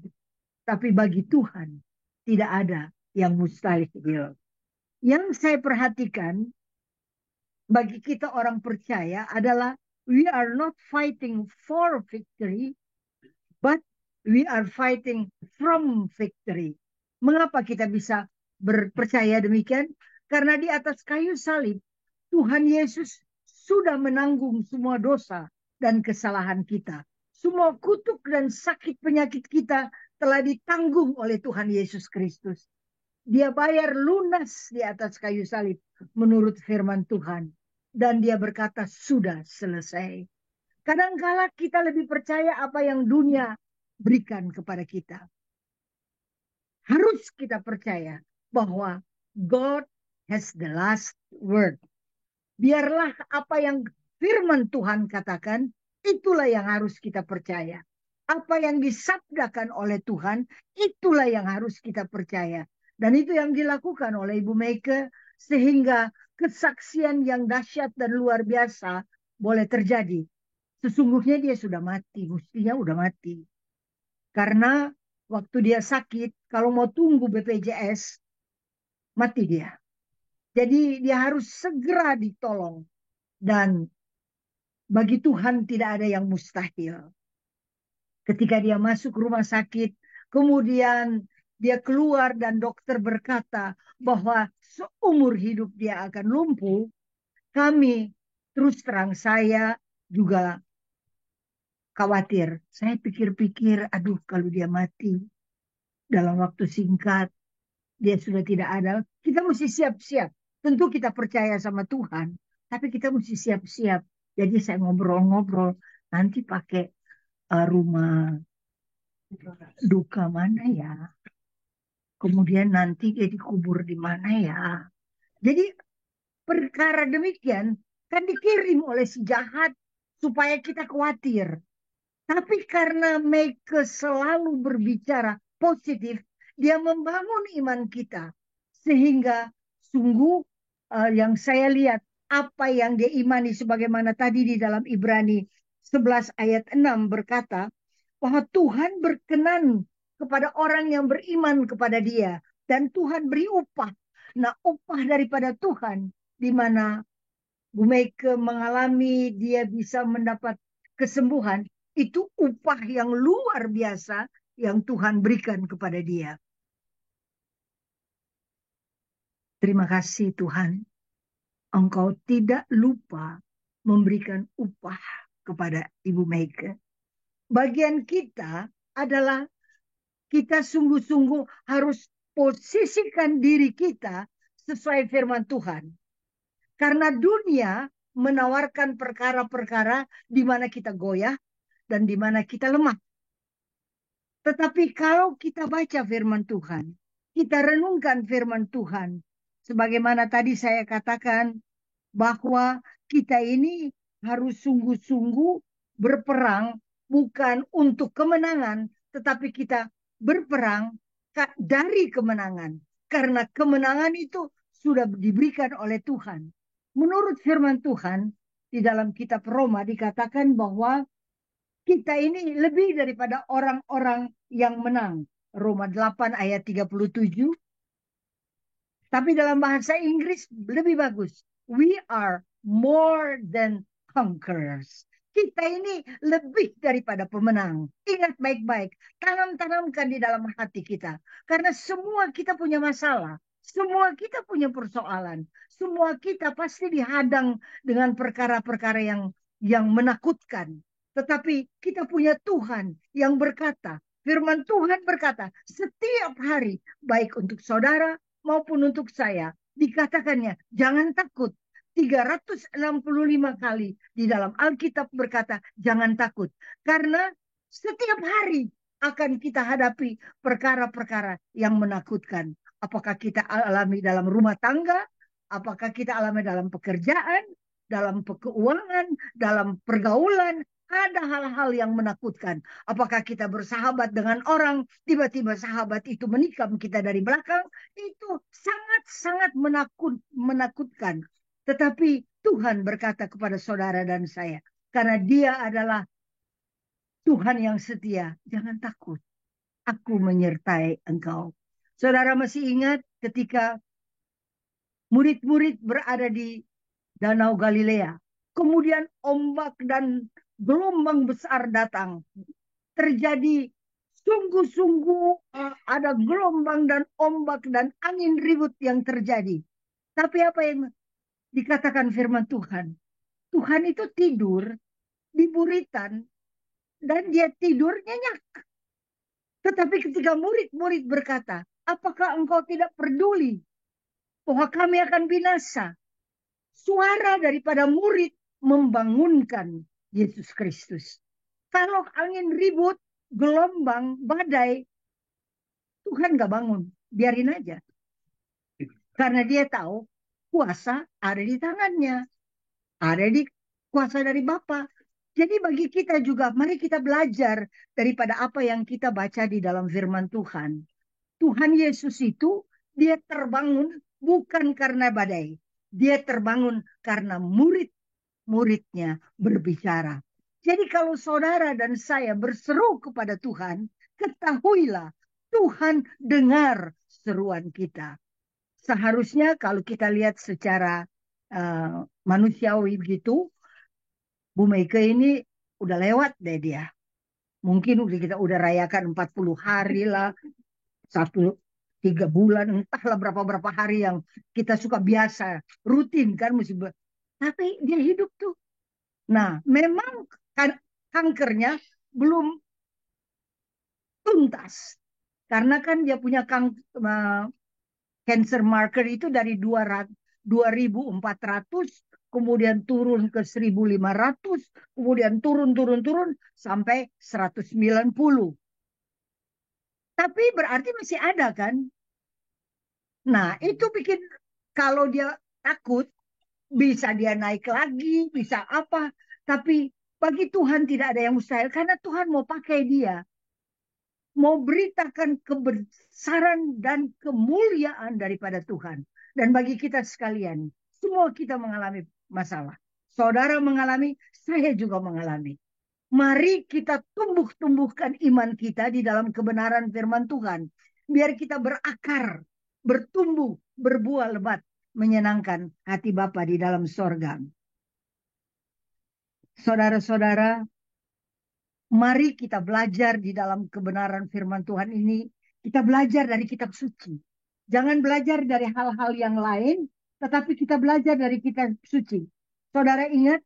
Tapi bagi Tuhan tidak ada yang mustahil. Yang saya perhatikan bagi kita orang percaya adalah we are not fighting for victory, but we are fighting from victory. Mengapa kita bisa berpercaya demikian? Karena di atas kayu salib, Tuhan Yesus sudah menanggung semua dosa dan kesalahan kita. Semua kutuk dan sakit penyakit kita telah ditanggung oleh Tuhan Yesus Kristus. Dia bayar lunas di atas kayu salib menurut firman Tuhan. Dan dia berkata sudah selesai. Kadangkala kita lebih percaya apa yang dunia berikan kepada kita. Harus kita percaya bahwa God has the last word. Biarlah apa yang firman Tuhan katakan, itulah yang harus kita percaya. Apa yang disabdakan oleh Tuhan, itulah yang harus kita percaya. Dan itu yang dilakukan oleh Ibu Meike, sehingga kesaksian yang dahsyat dan luar biasa boleh terjadi. Sesungguhnya dia sudah mati, mestinya udah mati. Karena waktu dia sakit, kalau mau tunggu BPJS, mati dia. Jadi dia harus segera ditolong. Dan bagi Tuhan tidak ada yang mustahil. Ketika dia masuk rumah sakit, kemudian dia keluar dan dokter berkata bahwa seumur hidup dia akan lumpuh, kami terus terang saya juga khawatir. Saya pikir-pikir, aduh kalau dia mati dalam waktu singkat, dia sudah tidak ada. Kita mesti siap-siap. Tentu kita percaya sama Tuhan, tapi kita mesti siap-siap. Jadi saya ngobrol-ngobrol, nanti pakai rumah duka mana ya? Kemudian nanti dia dikubur di mana ya? Jadi perkara demikian kan dikirim oleh si jahat supaya kita khawatir. Tapi karena Meike selalu berbicara positif, dia membangun iman kita. Sehingga sungguh yang saya lihat, apa yang dia imani sebagaimana tadi di dalam Ibrani 11 ayat 6 berkata, bahwa Tuhan berkenan kepada orang yang beriman kepada dia. Dan Tuhan beri upah. Nah, upah daripada Tuhan, di mana Bu Meike mengalami dia bisa mendapat kesembuhan, itu upah yang luar biasa yang Tuhan berikan kepada dia. Terima kasih Tuhan, Engkau tidak lupa memberikan upah kepada Ibu Meike. Bagian kita adalah kita sungguh-sungguh harus posisikan diri kita sesuai firman Tuhan. Karena dunia menawarkan perkara-perkara di mana kita goyah dan di mana kita lemah. Tetapi kalau kita baca firman Tuhan, kita renungkan firman Tuhan, sebagaimana tadi saya katakan bahwa kita ini harus sungguh-sungguh berperang bukan untuk kemenangan, tetapi kita berperang dari kemenangan. Karena kemenangan itu sudah diberikan oleh Tuhan. Menurut firman Tuhan, di dalam kitab Roma dikatakan bahwa kita ini lebih daripada orang-orang yang menang. Roma 8 ayat 37. Tapi dalam bahasa Inggris lebih bagus. We are more than conquerors. Kita ini lebih daripada pemenang. Ingat baik-baik. Tanam-tanamkan di dalam hati kita. Karena semua kita punya masalah. Semua kita punya persoalan. Semua kita pasti dihadang dengan perkara-perkara yang menakutkan. Tetapi kita punya Tuhan yang berkata, firman Tuhan berkata, setiap hari, baik untuk saudara maupun untuk saya, dikatakannya, jangan takut. 365 kali di dalam Alkitab berkata, jangan takut. Karena setiap hari akan kita hadapi perkara-perkara yang menakutkan. Apakah kita alami dalam rumah tangga, apakah kita alami dalam pekerjaan, dalam keuangan, dalam pergaulan, ada hal-hal yang menakutkan. Apakah kita bersahabat dengan orang, tiba-tiba sahabat itu menikam kita dari belakang, itu sangat-sangat menakutkan. Tetapi Tuhan berkata kepada saudara dan saya, karena dia adalah Tuhan yang setia, jangan takut. Aku menyertai engkau. Saudara masih ingat ketika murid-murid berada di Danau Galilea. Kemudian ombak dan gelombang besar datang. Terjadi sungguh-sungguh ada gelombang dan ombak dan angin ribut yang terjadi. Tapi apa yang dikatakan firman Tuhan? Tuhan itu tidur di buritan dan dia tidur nyenyak. Tetapi ketika murid-murid berkata, apakah engkau tidak peduli bahwa kami akan binasa? Suara daripada murid membangunkan Yesus Kristus. Kalau angin ribut, gelombang, badai, Tuhan nggak bangun, biarin aja. Karena dia tahu kuasa ada di tangannya, ada di kuasa dari Bapa. Jadi bagi kita juga, mari kita belajar daripada apa yang kita baca di dalam firman Tuhan. Tuhan Yesus itu, dia terbangun bukan karena badai. Dia terbangun karena murid-muridnya berbicara. Jadi kalau saudara dan saya berseru kepada Tuhan, ketahuilah Tuhan dengar seruan kita. Seharusnya kalau kita lihat secara manusiawi begitu, Bu Meike ini udah lewat deh dia. Mungkin kita udah rayakan 40 hari lah, 3 bulan, entahlah berapa hari yang kita suka biasa, rutin kan mesti. Tapi dia hidup tuh. Nah, memang kan kankernya belum tuntas. Karena kan dia punya cancer marker itu dari 2.400, kemudian turun ke 1.500, kemudian turun sampai 190. Tapi berarti masih ada kan? Nah, itu bikin kalau dia takut, bisa dia naik lagi, bisa apa. Tapi bagi Tuhan tidak ada yang mustahil, karena Tuhan mau pakai dia. Mau beritakan kebesaran dan kemuliaan daripada Tuhan. Dan bagi kita sekalian, semua kita mengalami masalah. Saudara mengalami, saya juga mengalami. Mari kita tumbuhkan iman kita di dalam kebenaran firman Tuhan. Biar kita berakar, bertumbuh, berbuah lebat, menyenangkan hati Bapa di dalam sorga. Saudara-saudara, mari kita belajar di dalam kebenaran firman Tuhan ini. Kita belajar dari kitab suci. Jangan belajar dari hal-hal yang lain, tetapi kita belajar dari kitab suci. Saudara ingat,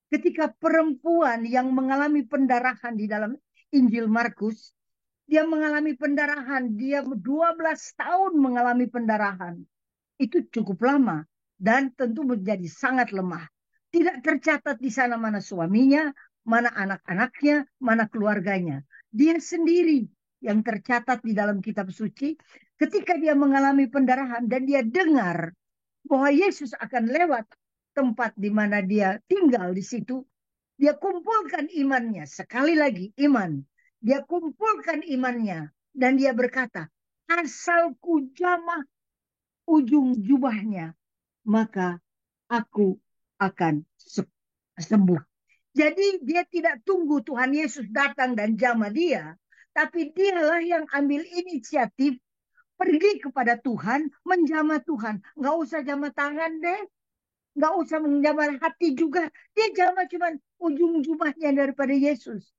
ketika perempuan yang mengalami pendarahan di dalam Injil Markus, dia mengalami pendarahan, dia 12 tahun mengalami pendarahan. Itu cukup lama dan tentu menjadi sangat lemah. Tidak tercatat di sana mana suaminya, mana anak-anaknya, mana keluarganya. Dia sendiri yang tercatat di dalam kitab suci ketika dia mengalami pendarahan dan dia dengar bahwa Yesus akan lewat tempat di mana dia tinggal di situ. Dia kumpulkan imannya. Sekali lagi, iman. Dia kumpulkan imannya. Dan dia berkata, asal ku jamah ujung jubahnya, maka aku akan sembuh. Jadi dia tidak tunggu Tuhan Yesus datang dan jamah dia. Tapi dialah yang ambil inisiatif pergi kepada Tuhan, menjamah Tuhan. Nggak usah jamah tangan deh. Nggak usah menjamah hati juga. Dia jamah cuma ujung jubahnya daripada Yesus.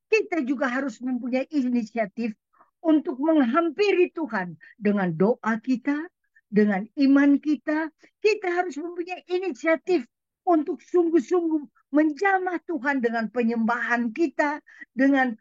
Kita juga harus mempunyai inisiatif untuk menghampiri Tuhan dengan doa kita, dengan iman kita. Kita harus mempunyai inisiatif untuk sungguh-sungguh menjamah Tuhan dengan penyembahan kita, dengan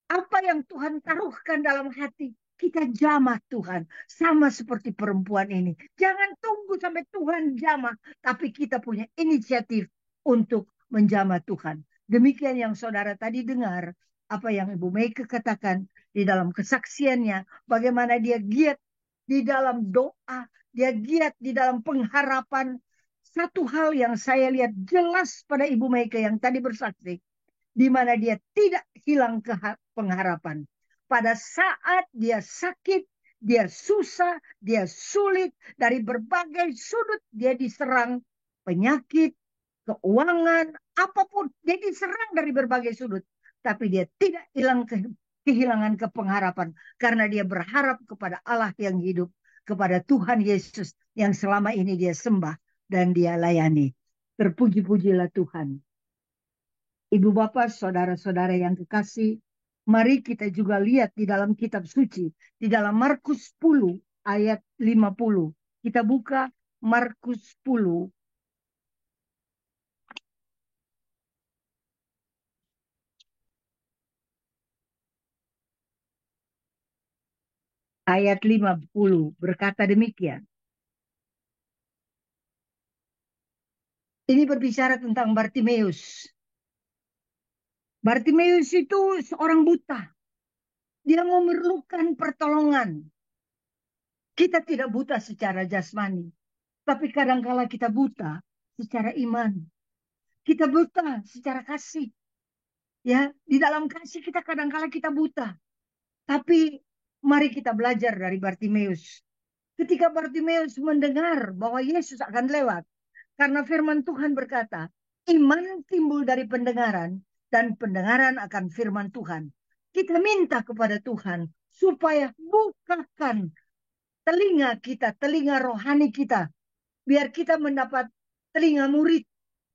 apa yang Tuhan taruhkan dalam hati. Kita jamah Tuhan. Sama seperti perempuan ini. Jangan tunggu sampai Tuhan jamah. Tapi kita punya inisiatif untuk menjamah Tuhan. Demikian yang saudara tadi dengar. Apa yang Ibu Meike katakan di dalam kesaksiannya. Bagaimana dia giat di dalam doa. Dia giat di dalam pengharapan. Satu hal yang saya lihat jelas pada Ibu Meike yang tadi bersaksi. Di mana dia tidak hilang pengharapan. Pada saat dia sakit, dia susah, dia sulit, dari berbagai sudut dia diserang penyakit, keuangan, apapun. Dia diserang dari berbagai sudut. Tapi dia tidak kehilangan pengharapan. Karena dia berharap kepada Allah yang hidup. Kepada Tuhan Yesus yang selama ini dia sembah dan dia layani. Terpuji-pujilah Tuhan. Ibu bapak, saudara-saudara yang kekasih, mari kita juga lihat di dalam kitab suci, di dalam Markus 10 ayat 50. Kita buka Markus 10 ayat 50 berkata demikian. Ini berbicara tentang Bartimeus. Bartimeus itu seorang buta. Dia memerlukan pertolongan. Kita tidak buta secara jasmani, tapi kadangkala kita buta secara iman. Kita buta secara kasih. Ya, di dalam kasih kita kadangkala kita buta. Tapi mari kita belajar dari Bartimeus. Ketika Bartimeus mendengar bahwa Yesus akan lewat, karena firman Tuhan berkata, iman timbul dari pendengaran, dan pendengaran akan firman Tuhan. Kita minta kepada Tuhan supaya bukakan telinga kita, telinga rohani kita, biar kita mendapat telinga murid,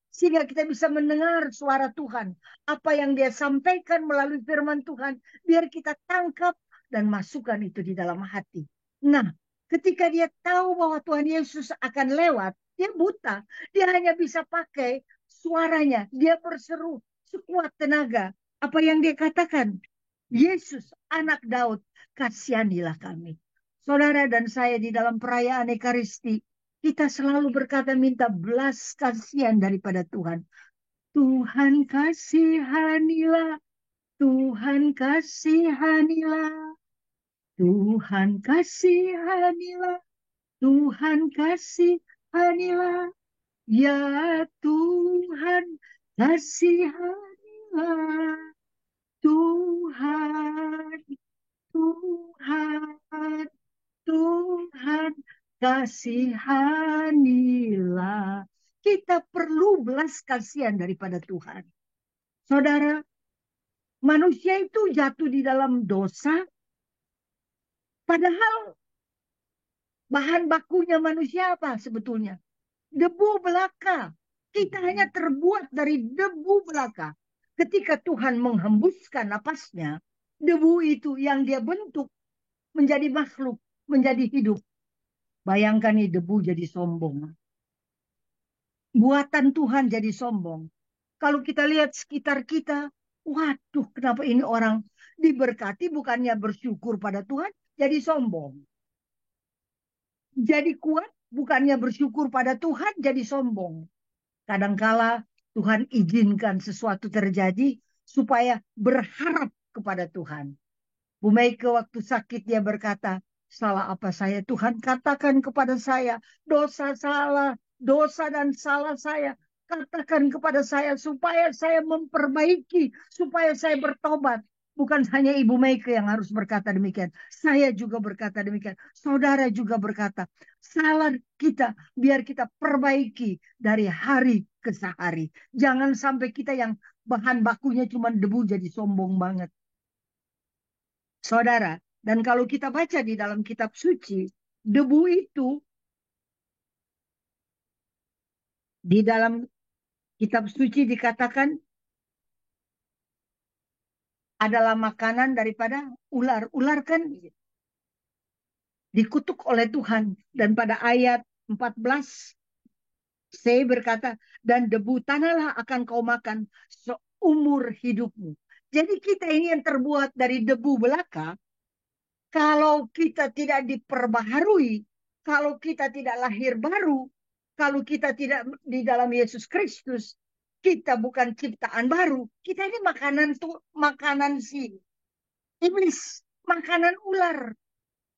sehingga kita bisa mendengar suara Tuhan. Apa yang dia sampaikan melalui firman Tuhan, biar kita tangkap dan masukkan itu di dalam hati. Nah, ketika dia tahu bahwa Tuhan Yesus akan lewat, dia buta. Dia hanya bisa pakai suaranya. Dia berseru sekuat tenaga. Apa yang dia katakan? Yesus, anak Daud, kasihanilah kami. Saudara dan saya di dalam perayaan Ekaristi, kita selalu berkata minta belas kasihan daripada Tuhan. Tuhan kasihanilah, Tuhan kasihanilah, Tuhan kasihanilah, Tuhan kasihanilah, ya Tuhan kasihanilah, Tuhan, Tuhan, Tuhan, kasihanilah. Kita perlu belas kasihan daripada Tuhan. Saudara, manusia itu jatuh di dalam dosa, padahal bahan bakunya manusia apa sebetulnya? Debu belaka. Kita hanya terbuat dari debu belaka. Ketika Tuhan menghembuskan napasnya, debu itu yang dia bentuk menjadi makhluk, menjadi hidup. Bayangkan nih debu jadi sombong. Buatan Tuhan jadi sombong. Kalau kita lihat sekitar kita, waduh kenapa ini orang diberkati bukannya bersyukur pada Tuhan, jadi sombong. Jadi kuat bukannya bersyukur pada Tuhan, jadi sombong. Kadangkala Tuhan izinkan sesuatu terjadi supaya berharap kepada Tuhan. Bu Meike waktu sakit dia berkata, salah apa saya Tuhan? Katakan kepada saya, dosa salah, dosa dan salah saya. Katakan kepada saya supaya saya memperbaiki, supaya saya bertobat. Bukan hanya Ibu Meike yang harus berkata demikian. Saya juga berkata demikian. Saudara juga berkata, salah kita biar kita perbaiki dari hari ke hari. Jangan sampai kita yang bahan bakunya cuma debu jadi sombong banget. Saudara, dan kalau kita baca di dalam kitab suci, debu itu di dalam kitab suci dikatakan adalah makanan daripada ular. Ular kan dikutuk oleh Tuhan. Dan pada ayat 14, saya berkata, dan debu tanahlah akan kau makan seumur hidupmu. Jadi kita ini yang terbuat dari debu belaka, kalau kita tidak diperbaharui, kalau kita tidak lahir baru, kalau kita tidak di dalam Yesus Kristus, kita bukan ciptaan baru. Kita ini makanan tuh, makanan si iblis, makanan ular.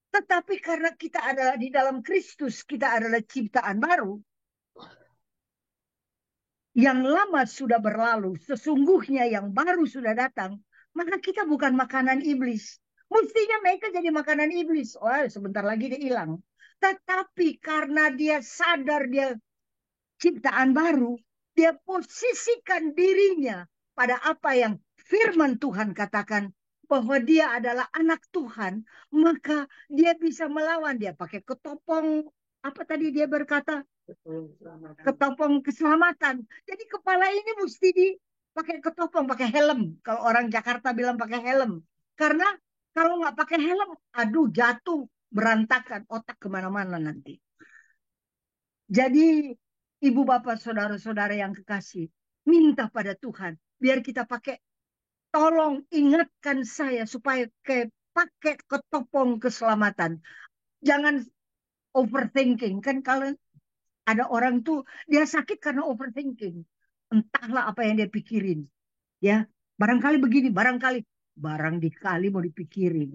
Tetapi karena kita adalah di dalam Kristus, kita adalah ciptaan baru. Yang lama sudah berlalu, sesungguhnya yang baru sudah datang, maka kita bukan makanan iblis. Mestinya mereka jadi makanan iblis. Oh, sebentar lagi dia hilang. Tetapi karena dia sadar dia ciptaan baru, dia posisikan dirinya pada apa yang firman Tuhan katakan, bahwa dia adalah anak Tuhan, maka dia bisa melawan. Dia pakai ketopong, apa tadi dia berkata? Ketopong keselamatan. Jadi kepala ini mesti dipakai ketopong, pakai helm. Kalau orang Jakarta bilang pakai helm. Karena kalau nggak pakai helm, aduh jatuh, berantakan, otak kemana-mana nanti. Jadi ibu bapak saudara-saudara yang kekasih, minta pada Tuhan, biar kita pakai, tolong ingatkan saya supaya pakai ketopong keselamatan. Jangan overthinking. Kan kalau ada orang tuh dia sakit karena overthinking. Entahlah apa yang dia pikirin. Ya, Barangkali begini, barang dikali mau dipikirin.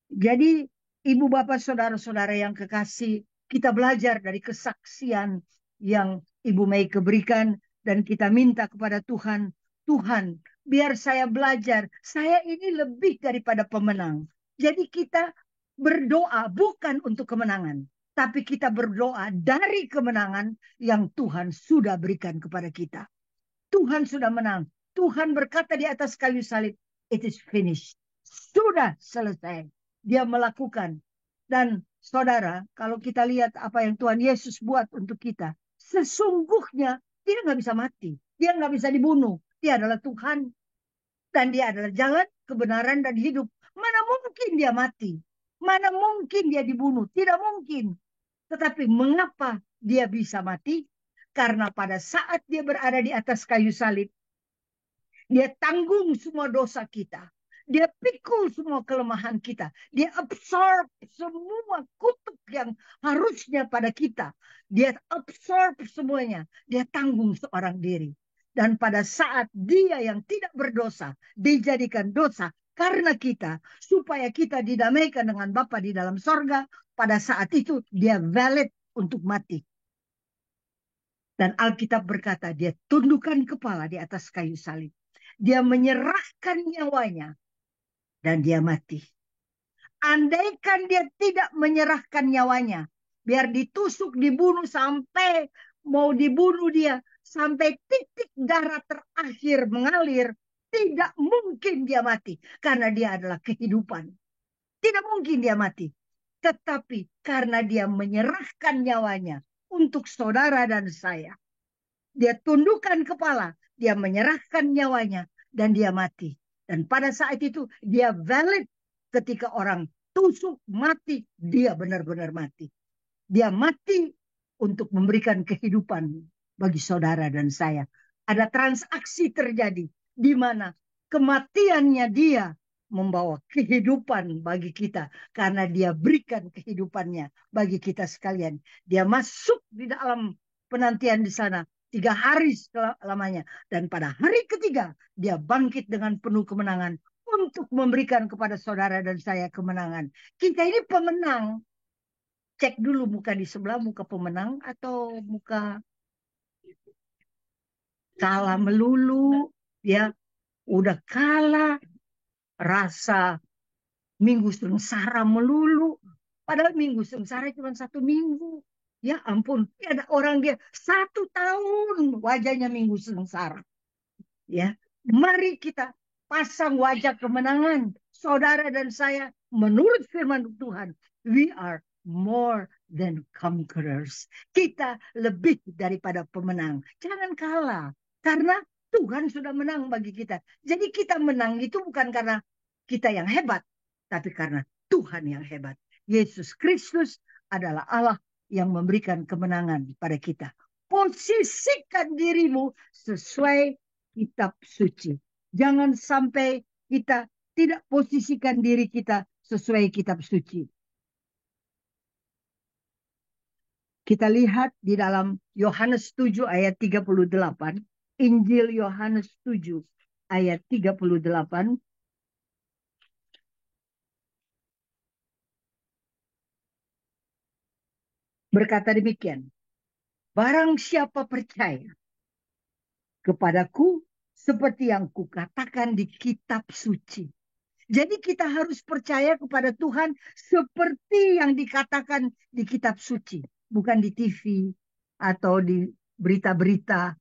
Jadi ibu bapak saudara-saudara yang kekasih, kita belajar dari kesaksian yang Ibu Meike berikan dan kita minta kepada Tuhan, Tuhan, biar saya belajar, saya ini lebih daripada pemenang. Jadi kita berdoa bukan untuk kemenangan, tapi kita berdoa dari kemenangan yang Tuhan sudah berikan kepada kita. Tuhan sudah menang. Tuhan berkata di atas kayu salib, it is finished. Sudah selesai. Dia melakukan. Dan saudara, kalau kita lihat apa yang Tuhan Yesus buat untuk kita, sesungguhnya dia nggak bisa mati. Dia nggak bisa dibunuh. Dia adalah Tuhan. Dan dia adalah jalan, kebenaran, dan hidup. Mana mungkin dia mati? Mana mungkin dia dibunuh? Tidak mungkin. Tetapi mengapa dia bisa mati? Karena pada saat dia berada di atas kayu salib, dia tanggung semua dosa kita. Dia pikul semua kelemahan kita. Dia absorb semua kutuk yang harusnya pada kita. Dia absorb semuanya. Dia tanggung seorang diri. Dan pada saat dia yang tidak berdosa dijadikan dosa karena kita, supaya kita didamaikan dengan Bapa di dalam sorga, pada saat itu dia valid untuk mati. Dan Alkitab berkata, dia tundukkan kepala di atas kayu salib. Dia menyerahkan nyawanya dan dia mati. Andaikan dia tidak menyerahkan nyawanya, biar ditusuk, dibunuh sampai mau dibunuh dia, sampai titik darah terakhir mengalir, tidak mungkin dia mati. Karena dia adalah kehidupan. Tidak mungkin dia mati. Tetapi karena dia menyerahkan nyawanya untuk saudara dan saya, dia tundukkan kepala, dia menyerahkan nyawanya, dan dia mati. Dan pada saat itu dia valid ketika orang tusuk mati, dia benar-benar mati. Dia mati untuk memberikan kehidupan bagi saudara dan saya. Ada transaksi terjadi di mana kematiannya dia membawa kehidupan bagi kita karena dia berikan kehidupannya bagi kita sekalian. Dia masuk di dalam penantian di sana 3 hari lamanya. Dan pada hari ketiga, dia bangkit dengan penuh kemenangan untuk memberikan kepada saudara dan saya kemenangan. Kita ini pemenang. Cek dulu muka di sebelah, muka pemenang atau muka kalah melulu. Ya, udah kalah, rasa minggu sengsara melulu. Padahal minggu sengsara cuma 1 minggu. Ya ampun, ada orang dia 1 tahun wajahnya minggu sengsara. Ya, mari kita pasang wajah kemenangan. Saudara dan saya, menurut firman Tuhan, we are more than conquerors. Kita lebih daripada pemenang. Jangan kalah, karena Tuhan sudah menang bagi kita. Jadi kita menang itu bukan karena kita yang hebat, tapi karena Tuhan yang hebat. Yesus Kristus adalah Allah yang memberikan kemenangan pada kita. Posisikan dirimu sesuai kitab suci. Jangan sampai kita tidak posisikan diri kita sesuai kitab suci. Kita lihat di dalam Yohanes 7 ayat 38. Injil Yohanes 7 ayat 38. Berkata demikian. Barang siapa percaya kepadaku seperti yang kukatakan di kitab suci. Jadi kita harus percaya kepada Tuhan seperti yang dikatakan di kitab suci. Bukan di TV atau di berita-berita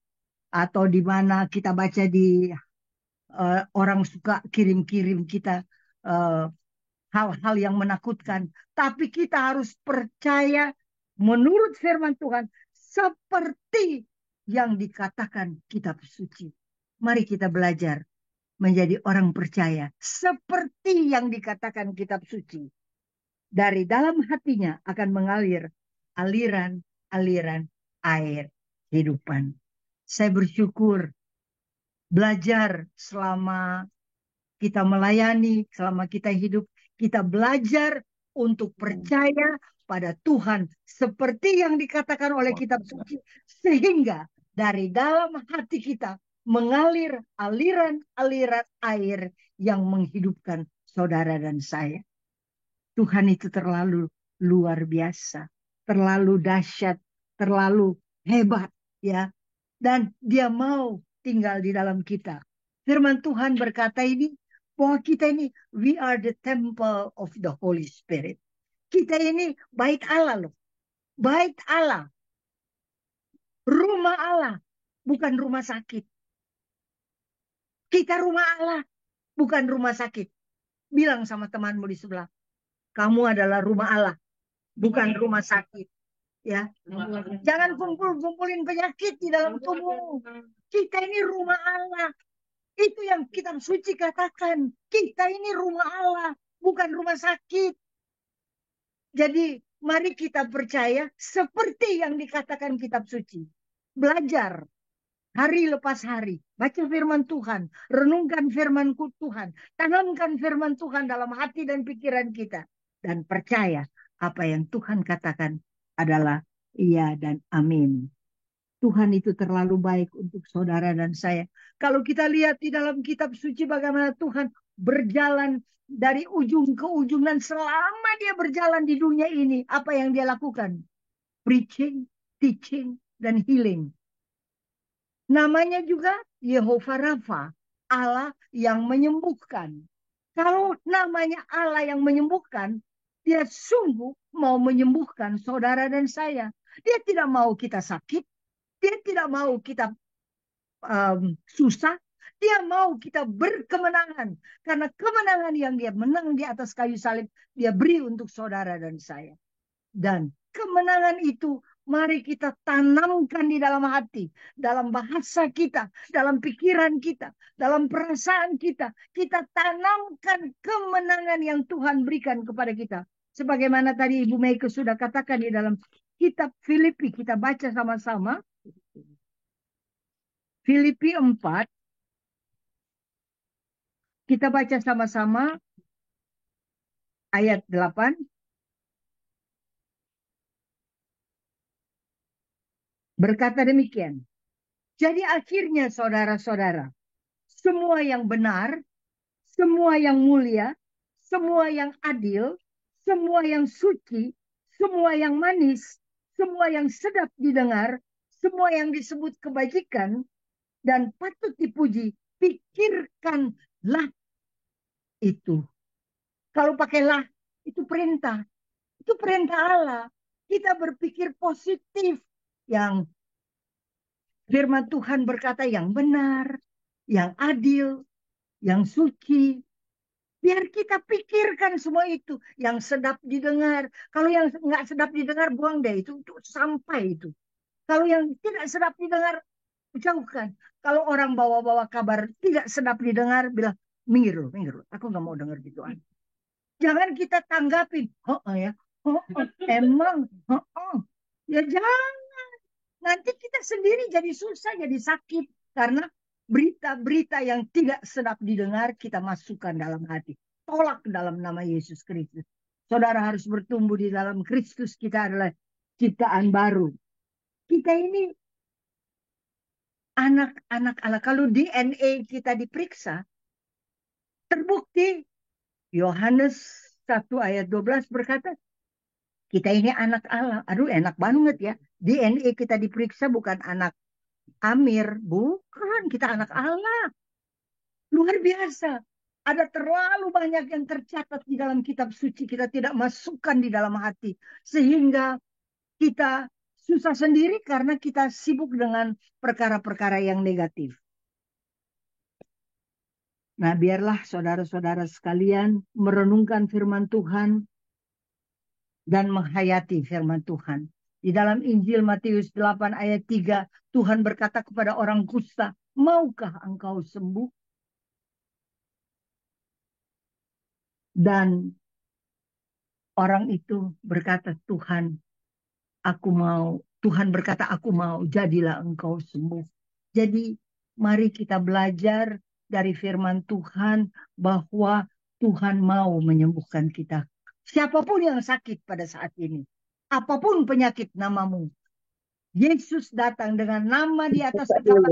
atau di mana kita baca di orang suka kirim-kirim kita hal-hal yang menakutkan. Tapi kita harus percaya menurut firman Tuhan seperti yang dikatakan kitab suci. Mari kita belajar menjadi orang percaya seperti yang dikatakan kitab suci. Dari dalam hatinya akan mengalir aliran-aliran air kehidupan. Saya bersyukur belajar selama kita melayani, selama kita hidup, kita belajar untuk percaya pada Tuhan seperti yang dikatakan oleh kitab suci, sehingga dari dalam hati kita mengalir aliran-aliran air yang menghidupkan saudara dan saya. Tuhan itu terlalu luar biasa, terlalu dahsyat, terlalu hebat, ya. Dan dia mau tinggal di dalam kita. Firman Tuhan berkata ini, bahwa kita ini, we are the temple of the Holy Spirit. Kita ini bait Allah loh. Bait Allah. Rumah Allah. Bukan rumah sakit. Kita rumah Allah. Bukan rumah sakit. Bilang sama temanmu di sebelah. Kamu adalah rumah Allah. Bukan rumah sakit. Ya, jangan kumpulin penyakit di dalam tubuh. Kita ini rumah Allah. Itu yang kitab suci katakan. Kita ini rumah Allah, bukan rumah sakit. Jadi mari kita percaya seperti yang dikatakan kitab suci. Belajar hari lepas hari. Baca firman Tuhan. Renungkan firman Tuhan. Tanamkan firman Tuhan dalam hati dan pikiran kita. Dan percaya apa yang Tuhan katakan adalah iya dan amin. Tuhan itu terlalu baik untuk saudara dan saya. Kalau kita lihat di dalam kitab suci bagaimana Tuhan berjalan dari ujung ke ujung, dan selama dia berjalan di dunia ini, apa yang dia lakukan? Preaching, teaching, dan healing. Namanya juga Yehovah Rafa, Allah yang menyembuhkan. Kalau namanya Allah yang menyembuhkan, dia sungguh mau menyembuhkan saudara dan saya. Dia tidak mau kita sakit, dia tidak mau kita susah, dia mau kita berkemenangan. Karena kemenangan yang dia menang di atas kayu salib, dia beri untuk saudara dan saya. Dan kemenangan itu mari kita tanamkan di dalam hati, dalam bahasa kita, dalam pikiran kita, dalam perasaan kita. Kita tanamkan kemenangan yang Tuhan berikan kepada kita. Sebagaimana tadi Ibu Meike sudah katakan di dalam kitab Filipi, kita baca sama-sama. Filipi 4, kita baca sama-sama ayat 8. Berkata demikian. Jadi akhirnya saudara-saudara, semua yang benar, semua yang mulia, semua yang adil, semua yang suci, semua yang manis, semua yang sedap didengar, semua yang disebut kebajikan dan patut dipuji, pikirkanlah itu. Kalau pakailah, itu perintah. Itu perintah Allah. Kita berpikir positif. Yang firman Tuhan berkata yang benar, yang adil, yang suci. Biar kita pikirkan semua itu. Yang sedap didengar. Kalau yang nggak sedap didengar, buang deh. Itu sampai itu. Kalau yang tidak sedap didengar, jauhkan. Kalau orang bawa-bawa kabar tidak sedap didengar, bilang, minggir. Aku nggak mau dengar gituan. Jangan kita tanggapin. Oh, ya. Oh, emang. Oh. Ya jangan. Nanti kita sendiri jadi susah, jadi sakit. Karena berita-berita yang tidak sedap didengar, kita masukkan dalam hati. Tolak dalam nama Yesus Kristus. Saudara harus bertumbuh di dalam Kristus. Kita adalah ciptaan baru. Kita ini anak-anak Allah. Kalau DNA kita diperiksa, terbukti Yohanes 1 ayat 12 berkata, kita ini anak Allah. Aduh enak banget ya. DNA kita diperiksa bukan anak Amir. Bukan, kita anak Allah. Luar biasa. Ada terlalu banyak yang tercatat di dalam kitab suci. Kita tidak masukkan di dalam hati. Sehingga kita susah sendiri karena kita sibuk dengan perkara-perkara yang negatif. Nah, biarlah saudara-saudara sekalian merenungkan firman Tuhan dan menghayati firman Tuhan. Di dalam Injil Matius 8 ayat 3, Tuhan berkata kepada orang kusta, maukah engkau sembuh? Dan orang itu berkata, Tuhan, aku mau. Tuhan berkata, aku mau, jadilah engkau sembuh. Jadi, mari kita belajar dari firman Tuhan bahwa Tuhan mau menyembuhkan kita. Siapapun yang sakit pada saat ini, apapun penyakit namamu, Yesus datang dengan nama di atas Iya, kepala.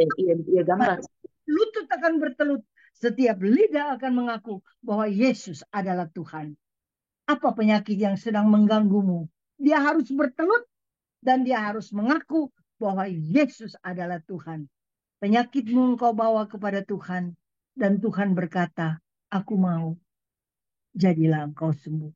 iya, gambar. Lutut akan bertelut. Setiap lidah akan mengaku bahwa Yesus adalah Tuhan. Apa penyakit yang sedang mengganggumu? Dia harus bertelut dan dia harus mengaku bahwa Yesus adalah Tuhan. Penyakitmu engkau bawa kepada Tuhan. Dan Tuhan berkata, aku mau. Jadilah engkau sembuh.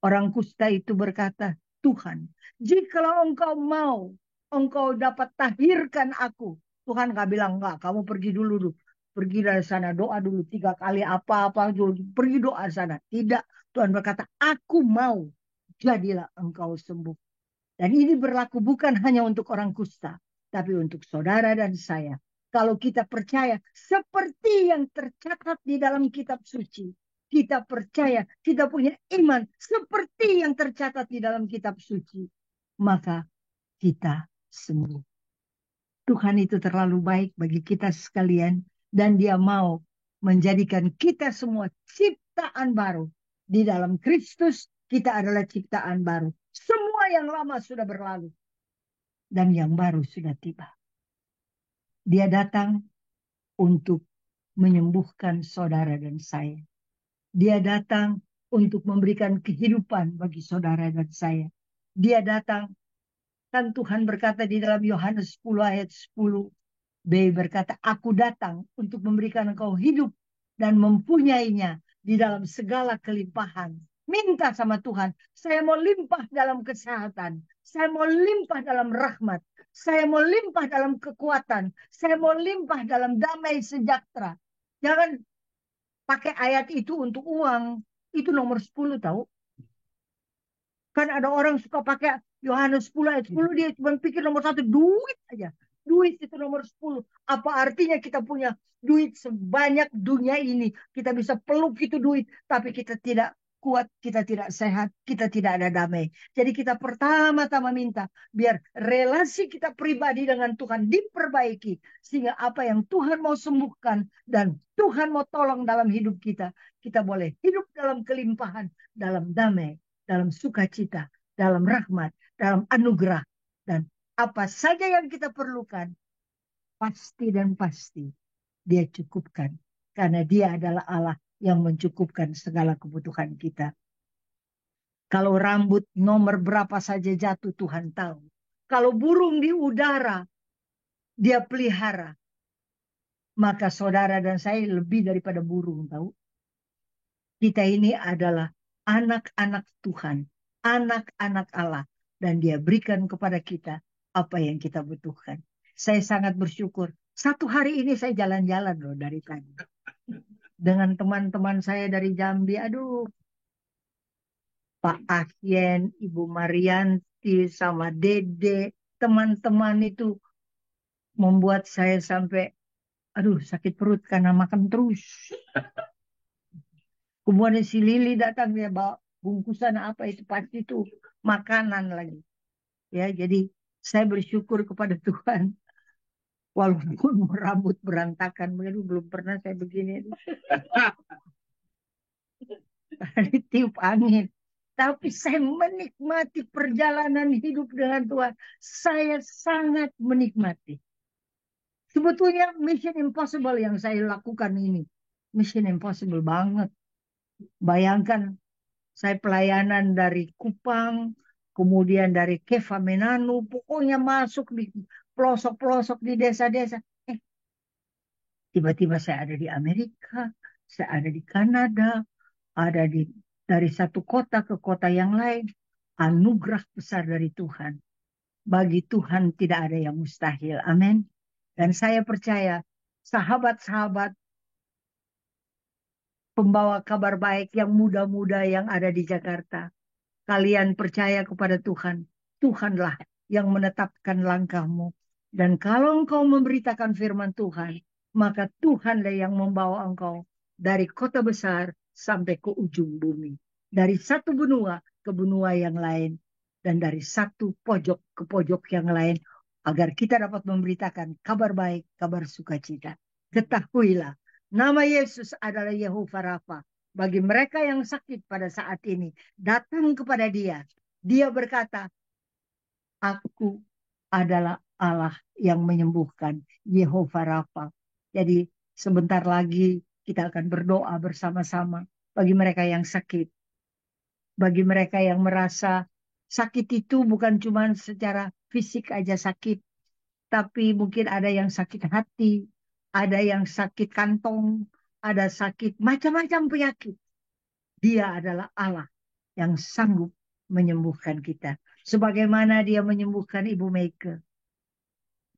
Orang kusta itu berkata, Tuhan, jikalau engkau mau, engkau dapat tahirkan aku. Tuhan gak bilang, enggak, kamu pergi dulu. Pergi dari sana, doa dulu 3 kali apa-apa dulu. Pergi doa sana. Tidak, Tuhan berkata, aku mau. Jadilah engkau sembuh. Dan ini berlaku bukan hanya untuk orang kusta, tapi untuk saudara dan saya. Kalau kita percaya seperti yang tercatat di dalam kitab suci, kita percaya, kita punya iman seperti yang tercatat di dalam kitab suci, maka kita sembuh. Tuhan itu terlalu baik bagi kita sekalian, dan Dia mau menjadikan kita semua ciptaan baru. Di dalam Kristus kita adalah ciptaan baru. Semua yang lama sudah berlalu dan yang baru sudah tiba. Dia datang untuk menyembuhkan saudara dan saya. Dia datang untuk memberikan kehidupan bagi saudara dan saya. Dia datang, kan Tuhan berkata di dalam Yohanes 10 ayat 10. B berkata, aku datang untuk memberikan engkau hidup dan mempunyainya di dalam segala kelimpahan. Minta sama Tuhan, saya mau limpah dalam kesehatan, saya mau limpah dalam rahmat, saya mau limpah dalam kekuatan, saya mau limpah dalam damai sejahtera. Jangan pakai ayat itu untuk uang, itu nomor 10 tahu. Kan ada orang suka pakai Yohanes 10 ayat 10, dia cuma pikir nomor 1, duit aja. Duit itu nomor 10. Apa artinya kita punya duit sebanyak dunia ini? Kita bisa peluk itu duit, tapi kita tidak kuat, kita tidak sehat, kita tidak ada damai. Jadi kita pertama-tama minta, biar relasi kita pribadi dengan Tuhan diperbaiki. Sehingga apa yang Tuhan mau sembuhkan dan Tuhan mau tolong dalam hidup kita, kita boleh hidup dalam kelimpahan, dalam damai, dalam sukacita, dalam rahmat, dalam anugerah. Dan apa saja yang kita perlukan, pasti dan pasti Dia cukupkan. Karena Dia adalah Allah yang mencukupkan segala kebutuhan kita. Kalau rambut nomor berapa saja jatuh, Tuhan tahu. Kalau burung di udara, Dia pelihara. Maka saudara dan saya lebih daripada burung, tahu. Kita ini adalah anak-anak Tuhan, anak-anak Allah. Dan Dia berikan kepada kita apa yang kita butuhkan. Saya sangat bersyukur. Satu hari ini saya jalan-jalan loh dari tadi. Dengan teman-teman saya dari Jambi. Aduh, Pak Ahyen, Ibu Marianti, sama Dede. Teman-teman itu membuat saya sampai, aduh, sakit perut karena makan terus. Kemudian si Lili datang, dia bawa bungkusan apa itu, pasti itu makanan lagi. Ya, jadi saya bersyukur kepada Tuhan. Walaupun rambut berantakan, belum pernah saya begini. Tiup angin. Tapi saya menikmati perjalanan hidup dengan Tuhan. Saya sangat menikmati. Sebetulnya mission impossible yang saya lakukan ini. Mission impossible banget. Bayangkan saya pelayanan dari Kupang, kemudian dari Keva Menanu, pokoknya masuk di pelosok-pelosok di desa-desa. Tiba-tiba saya ada di Amerika, saya ada di Kanada, ada dari satu kota ke kota yang lain. Anugerah besar dari Tuhan. Bagi Tuhan tidak ada yang mustahil. Amin. Dan saya percaya sahabat-sahabat pembawa kabar baik yang muda-muda yang ada di Jakarta. Kalian percaya kepada Tuhan. Tuhanlah yang menetapkan langkahmu. Dan kalau engkau memberitakan firman Tuhan, maka Tuhanlah yang membawa engkau dari kota besar sampai ke ujung bumi. Dari satu benua ke benua yang lain. Dan dari satu pojok ke pojok yang lain. Agar kita dapat memberitakan kabar baik, kabar sukacita. Ketahuilah, nama Yesus adalah Yehovah Rafa. Bagi mereka yang sakit pada saat ini, datang kepada Dia. Dia berkata, aku adalah Allah yang menyembuhkan, Yehova Rafa. Jadi sebentar lagi kita akan berdoa bersama-sama bagi mereka yang sakit, bagi mereka yang merasa sakit itu bukan cuma secara fisik aja sakit, tapi mungkin ada yang sakit hati, ada yang sakit kantong, ada sakit macam-macam penyakit. Dia adalah Allah yang sanggup menyembuhkan kita. Sebagaimana dia menyembuhkan Ibu Meike.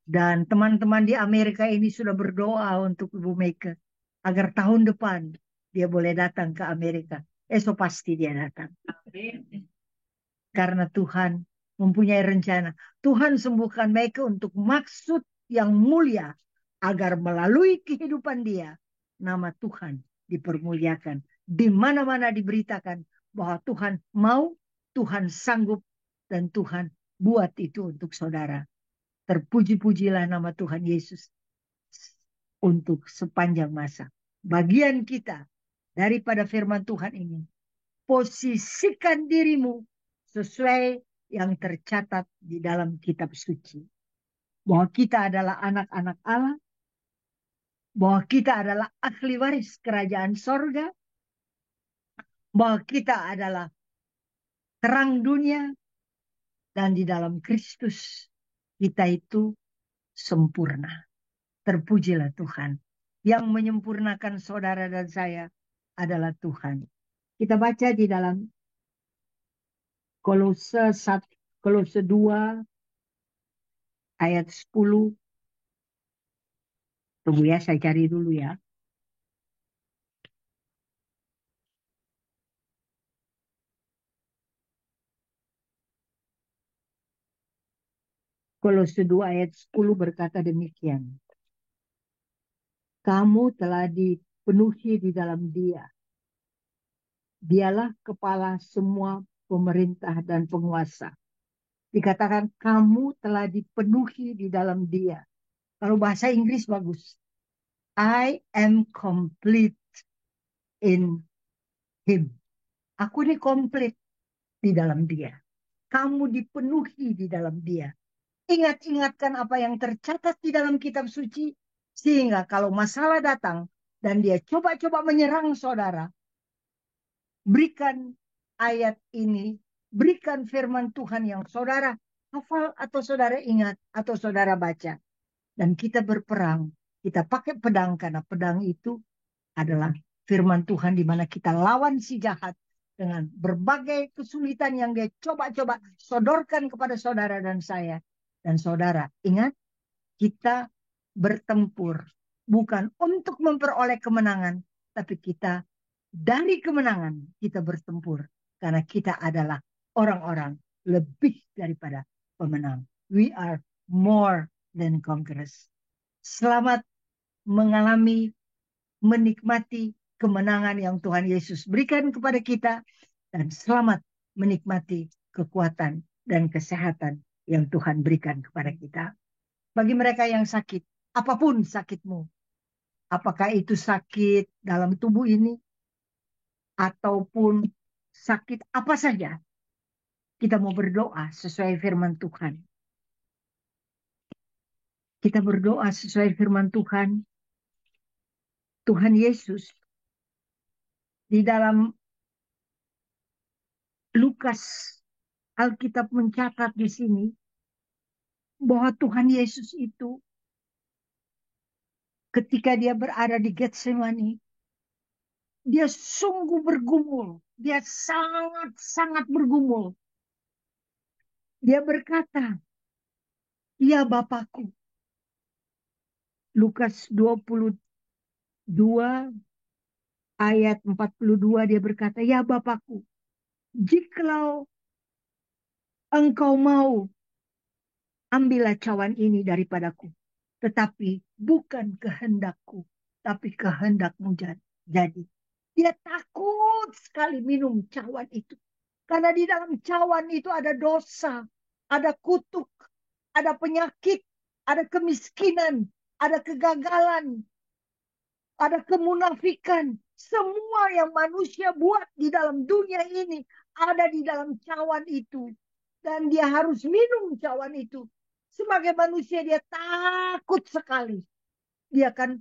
Dan teman-teman di Amerika ini sudah berdoa untuk Ibu Meike. Agar tahun depan dia boleh datang ke Amerika. Esok pasti dia datang. Karena Tuhan mempunyai rencana. Tuhan sembuhkan Meike untuk maksud yang mulia. Agar melalui kehidupan dia, nama Tuhan dipermuliakan. Di mana-mana diberitakan bahwa Tuhan mau, Tuhan sanggup, dan Tuhan buat itu untuk saudara. Terpuji-pujilah nama Tuhan Yesus untuk sepanjang masa. Bagian kita daripada firman Tuhan ini, posisikan dirimu sesuai yang tercatat di dalam kitab suci. Bahwa kita adalah anak-anak Allah, bahwa kita adalah ahli waris kerajaan sorga, bahwa kita adalah terang dunia, dan di dalam Kristus kita itu sempurna. Terpujilah Tuhan. Yang menyempurnakan saudara dan saya adalah Tuhan. Kita baca di dalam Kolose 2 ayat 10. Tunggu ya, saya cari dulu ya. Kolose 2 ayat 10 berkata demikian. Kamu telah dipenuhi di dalam Dia. Dialah kepala semua pemerintah dan penguasa. Dikatakan kamu telah dipenuhi di dalam Dia. Kalau bahasa Inggris bagus. I am complete in Him. Aku ini komplit di dalam Dia. Kamu dipenuhi di dalam Dia. Ingat-ingatkan apa yang tercatat di dalam kitab suci. Sehingga kalau masalah datang dan dia coba-coba menyerang saudara, berikan ayat ini, berikan firman Tuhan yang saudara hafal atau saudara ingat atau saudara baca. Dan kita berperang, kita pakai pedang karena pedang itu adalah firman Tuhan di mana kita lawan si jahat dengan berbagai kesulitan yang dia coba-coba sodorkan kepada saudara dan saya. Dan saudara, ingat, kita bertempur bukan untuk memperoleh kemenangan, tapi kita dari kemenangan kita bertempur karena kita adalah orang-orang lebih daripada pemenang. We are more than conquerors. Selamat mengalami, menikmati kemenangan yang Tuhan Yesus berikan kepada kita, dan selamat menikmati kekuatan dan kesehatan yang Tuhan berikan kepada kita. Bagi mereka yang sakit, apapun sakitmu, apakah itu sakit dalam tubuh ini, ataupun sakit apa saja, kita mau berdoa sesuai firman Tuhan. Kita berdoa sesuai firman Tuhan. Tuhan Yesus di dalam Lukas, Alkitab mencatat di sini bahwa Tuhan Yesus itu ketika dia berada di Getsemani, dia sungguh bergumul. Dia sangat-sangat bergumul. Dia berkata, ya Bapakku. Lukas 22 ayat 42 dia berkata, ya Bapakku, jikalau engkau mau, ambillah cawan ini daripadaku. Tetapi bukan kehendakku, tapi kehendakmu jadi. Dia takut sekali minum cawan itu. Karena di dalam cawan itu ada dosa, ada kutuk, ada penyakit, ada kemiskinan, ada kegagalan, ada kemunafikan. Semua yang manusia buat di dalam dunia ini ada di dalam cawan itu. Dan dia harus minum cawan itu. Sebagai manusia dia takut sekali. Dia kan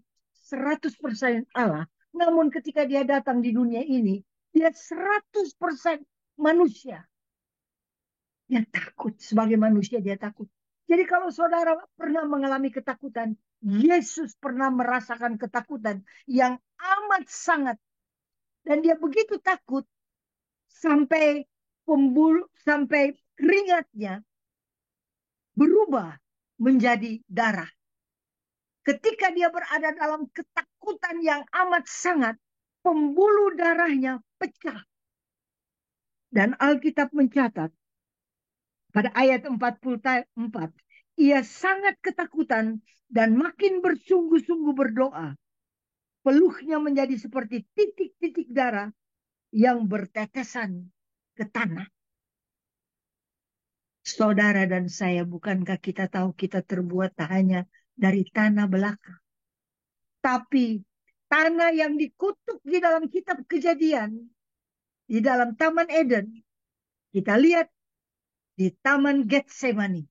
100% Allah. Namun ketika dia datang di dunia ini, dia 100% manusia. Dia takut, sebagai manusia dia takut. Jadi kalau saudara pernah mengalami ketakutan, Yesus pernah merasakan ketakutan yang amat sangat. Dan dia begitu takut sampai sampai keringatnya berubah menjadi darah. Ketika dia berada dalam ketakutan yang amat sangat, pembuluh darahnya pecah. Dan Alkitab mencatat pada ayat 44, ia sangat ketakutan dan makin bersungguh-sungguh berdoa. Peluhnya menjadi seperti titik-titik darah yang bertetesan ke tanah. Saudara dan saya, bukankah kita tahu kita terbuat tak hanya dari tanah belaka, tapi tanah yang dikutuk di dalam kitab Kejadian, di dalam Taman Eden. Kita lihat di Taman Getsemani.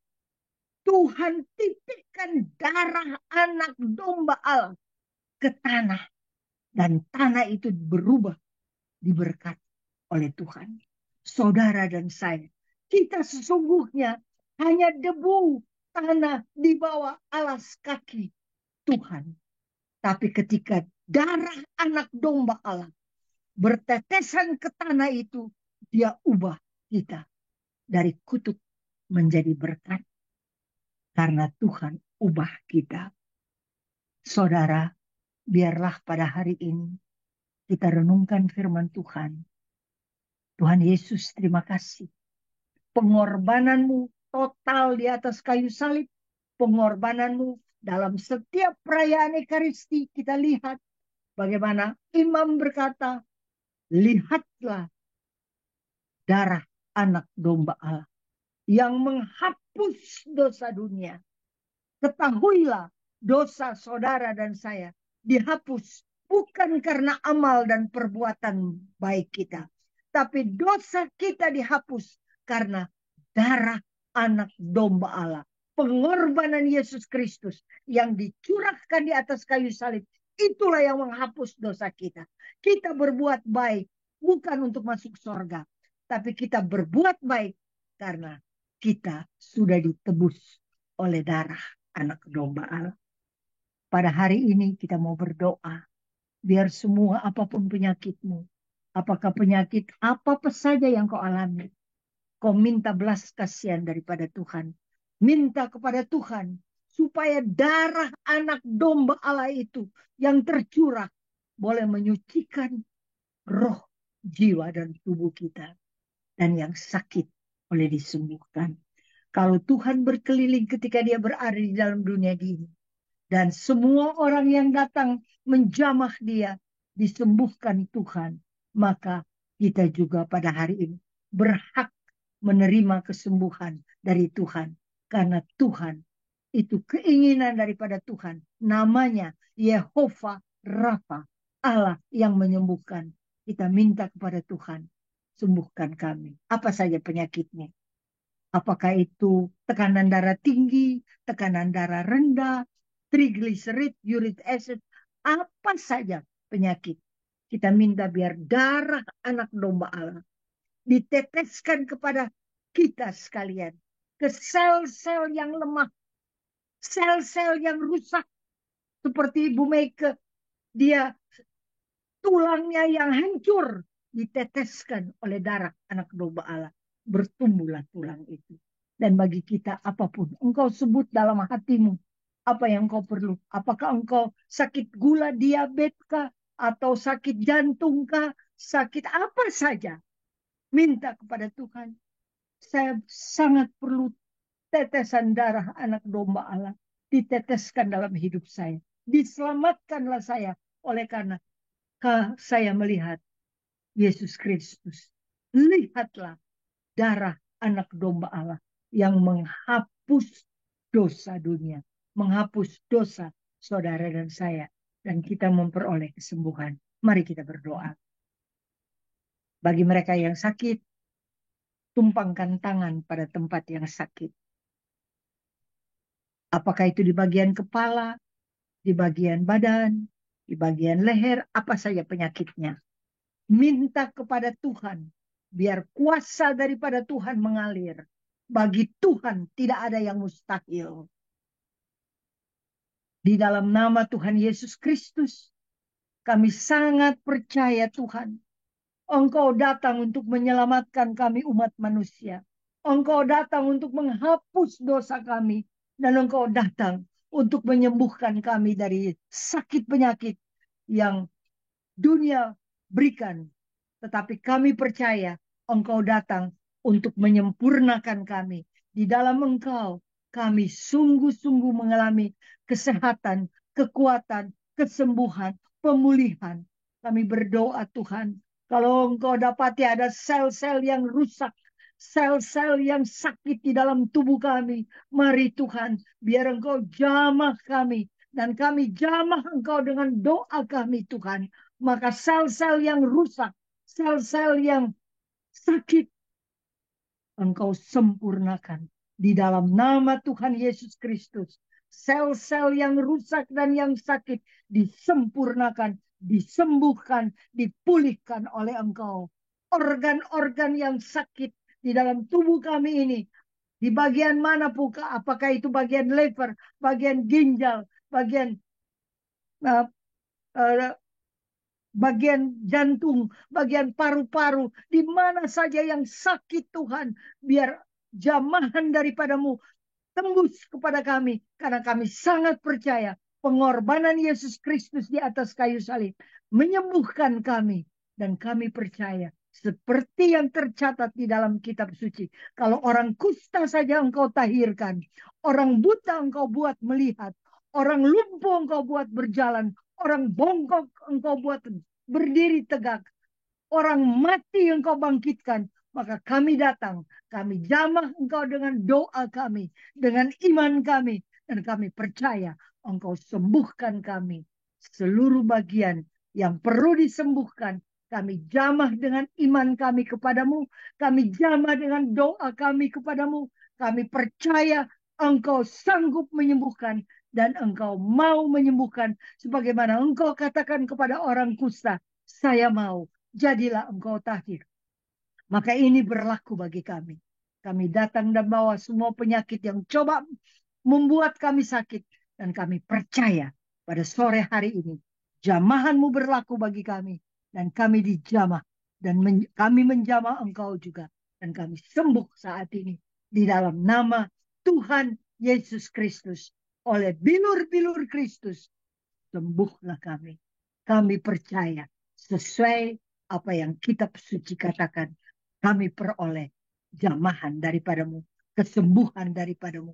Tuhan titikkan darah anak domba Allah ke tanah. Dan tanah itu berubah, diberkati oleh Tuhan. Saudara dan saya, kita sesungguhnya hanya debu tanah di bawah alas kaki Tuhan. Tapi ketika darah anak domba Allah bertetesan ke tanah itu, dia ubah kita dari kutuk menjadi berkat. Karena Tuhan ubah kita. Saudara, biarlah pada hari ini kita renungkan firman Tuhan. Tuhan Yesus, terima kasih. Pengorbananmu total di atas kayu salib. Pengorbananmu dalam setiap perayaan Ekaristi kita lihat bagaimana imam berkata, lihatlah darah anak domba Allah yang menghapus dosa dunia. Ketahuilah dosa saudara dan saya dihapus bukan karena amal dan perbuatan baik kita. Tapi dosa kita dihapus karena darah anak domba Allah. Pengorbanan Yesus Kristus yang dicurahkan di atas kayu salib. Itulah yang menghapus dosa kita. Kita berbuat baik bukan untuk masuk surga. Tapi kita berbuat baik karena kita sudah ditebus oleh darah anak domba Allah. Pada hari ini kita mau berdoa. Biar semua apapun penyakitmu. Apakah penyakit apa saja yang kau alami. Kau minta belas kasihan daripada Tuhan. Minta kepada Tuhan. Supaya darah anak domba Allah itu yang tercurah. Boleh menyucikan roh, jiwa, dan tubuh kita. Dan yang sakit boleh disembuhkan. Kalau Tuhan berkeliling ketika dia berada di dalam dunia ini. Dan semua orang yang datang menjamah dia disembuhkan Tuhan. Maka kita juga pada hari ini berhak menerima kesembuhan dari Tuhan. Karena Tuhan itu keinginan daripada Tuhan. Namanya Yehova Rafa, Allah yang menyembuhkan. Kita minta kepada Tuhan, sembuhkan kami. Apa saja penyakitnya. Apakah itu tekanan darah tinggi, tekanan darah rendah, trigliserid, uric acid, apa saja penyakit. Kita minta biar darah anak domba Allah diteteskan kepada kita sekalian. Ke sel-sel yang lemah, sel-sel yang rusak. Seperti Ibu Meike, dia tulangnya yang hancur diteteskan oleh darah anak domba Allah. Bertumbuhlah tulang itu. Dan bagi kita apapun, engkau sebut dalam hatimu apa yang engkau perlu. Apakah engkau sakit gula, diabetes kah, atau sakit jantung kah, sakit apa saja. Minta kepada Tuhan. Saya sangat perlu tetesan darah anak domba Allah. Diteteskan dalam hidup saya. Diselamatkanlah saya oleh karena saya melihat Yesus Kristus. Lihatlah darah anak domba Allah yang menghapus dosa dunia. Menghapus dosa saudara dan saya. Dan kita memperoleh kesembuhan. Mari kita berdoa. Bagi mereka yang sakit, tumpangkan tangan pada tempat yang sakit. Apakah itu di bagian kepala, di bagian badan, di bagian leher, apa saja penyakitnya. Minta kepada Tuhan, biar kuasa daripada Tuhan mengalir. Bagi Tuhan tidak ada yang mustahil. Di dalam nama Tuhan Yesus Kristus, kami sangat percaya Tuhan. Engkau datang untuk menyelamatkan kami umat manusia. Engkau datang untuk menghapus dosa kami. Dan Engkau datang untuk menyembuhkan kami dari sakit penyakit yang dunia berikan. Tetapi kami percaya Engkau datang untuk menyempurnakan kami. Di dalam Engkau kami sungguh-sungguh mengalami kesehatan, kekuatan, kesembuhan, pemulihan. Kami berdoa Tuhan, kalau Engkau dapati ada sel-sel yang rusak, sel-sel yang sakit di dalam tubuh kami, mari Tuhan, biar Engkau jamah kami, dan kami jamah Engkau dengan doa kami Tuhan. Maka sel-sel yang rusak, sel-sel yang sakit, Engkau sempurnakan di dalam nama Tuhan Yesus Kristus. Sel-sel yang rusak dan yang sakit disempurnakan, disembuhkan, dipulihkan oleh Engkau. Organ-organ yang sakit di dalam tubuh kami ini, di bagian mana pun, apakah itu bagian lever, bagian ginjal, bagian uh, uh, bagian jantung, bagian paru-paru, di mana saja yang sakit Tuhan, biar jamahan daripadamu tembus kepada kami, karena kami sangat percaya pengorbanan Yesus Kristus di atas kayu salib menyembuhkan kami, dan kami percaya seperti yang tercatat di dalam kitab suci, kalau orang kusta saja engkau tahirkan, orang buta engkau buat melihat, orang lumpuh engkau buat berjalan, orang bongkok engkau buat berdiri tegak, orang mati engkau bangkitkan. Maka kami datang, kami jamah engkau dengan doa kami, dengan iman kami, dan kami percaya engkau sembuhkan kami. Seluruh bagian yang perlu disembuhkan, kami jamah dengan iman kami kepadamu, kami jamah dengan doa kami kepadamu, kami percaya engkau sanggup menyembuhkan, dan engkau mau menyembuhkan, sebagaimana engkau katakan kepada orang kusta, saya mau, jadilah engkau tahir. Maka ini berlaku bagi kami. Kami datang dan bawa semua penyakit yang coba membuat kami sakit. Dan kami percaya pada sore hari ini, jamahanmu berlaku bagi kami. Dan kami dijamah. Dan kami menjamah engkau juga. Dan kami sembuh saat ini. Di dalam nama Tuhan Yesus Kristus. Oleh bilur-bilur Kristus. Sembuhlah kami. Kami percaya sesuai apa yang kitab suci katakan. Kami peroleh jamahan daripadamu, kesembuhan daripadamu.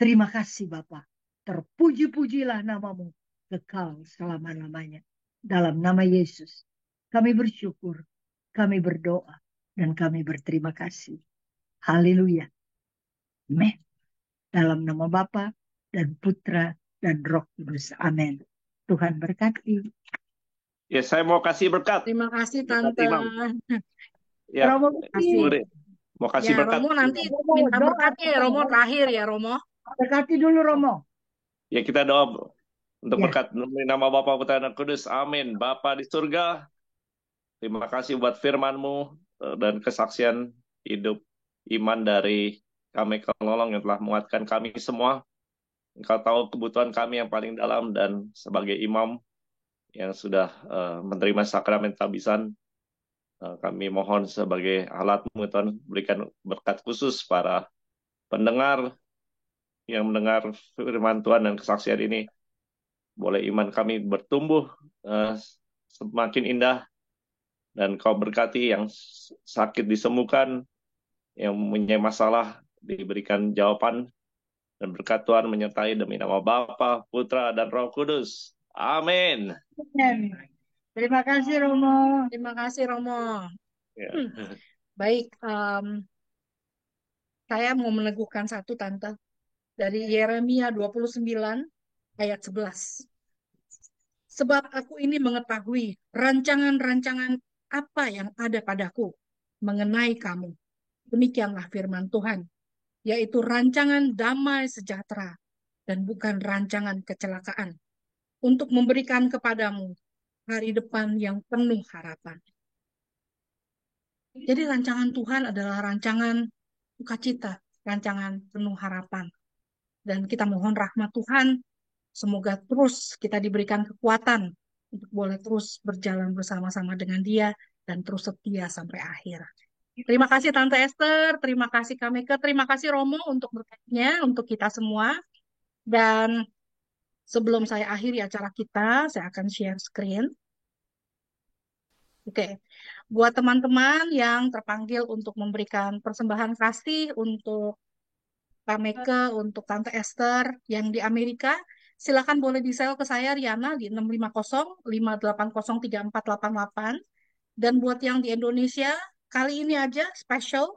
Terima kasih Bapa. Terpuji-pujilah namamu kekal selama-lamanya. Dalam nama Yesus kami bersyukur, kami berdoa, dan kami berterima kasih. Haleluya. Amin. Dalam nama Bapa dan Putra dan Roh Kudus. Amin. Tuhan berkati. Ya, saya mau kasih berkat. Terima kasih Berkat Tante. Imam. Ya, Romo Kasih. mau kasih Ya, berkat. Romo nanti Romo, minta doa. berkatnya ya, Romo terakhir ya, Romo. Berkati dulu Romo. Ya, kita doa untuk Ya. berkat di nama Bapa, Putra, dan Kudus. Amin. Bapa di surga, terima kasih buat firman-Mu dan kesaksian hidup iman dari kami kelolong yang telah menguatkan kami semua. Engkau tahu kebutuhan kami yang paling dalam, dan sebagai imam yang sudah menerima sakramen tabisan, kami mohon sebagai alat-Mu, Tuhan, berikan berkat khusus para pendengar yang mendengar firman Tuhan dan kesaksian ini. Boleh iman kami bertumbuh semakin indah, dan Kau berkati yang sakit disembuhkan, yang mempunyai masalah diberikan jawaban, dan berkat Tuhan menyertai demi nama Bapa, Putra, dan Roh Kudus. Amin. Amin. Terima kasih Romo. Terima kasih, Romo. Ya. Baik, saya mau meneguhkan satu, Tante. Dari Yeremia 29 ayat 11. Sebab aku ini mengetahui rancangan-rancangan apa yang ada padaku mengenai kamu. Demikianlah firman Tuhan, yaitu rancangan damai sejahtera dan bukan rancangan kecelakaan, untuk memberikan kepadamu hari depan yang penuh harapan. Jadi rancangan Tuhan adalah rancangan sukacita, rancangan penuh harapan. Dan kita mohon rahmat Tuhan, semoga terus kita diberikan kekuatan untuk boleh terus berjalan bersama-sama dengan Dia dan terus setia sampai akhir. Terima kasih Tante Esther, terima kasih Kameke, terima kasih Romo untuk berkatnya untuk kita semua. Dan sebelum saya akhiri acara kita, saya akan share screen. Oke, buat teman-teman yang terpanggil untuk memberikan persembahan kasih untuk Kameke, untuk Tante Esther yang di Amerika, silakan boleh di-sel ke saya Riana di 650-580-3488. Dan buat yang di Indonesia, kali ini aja special,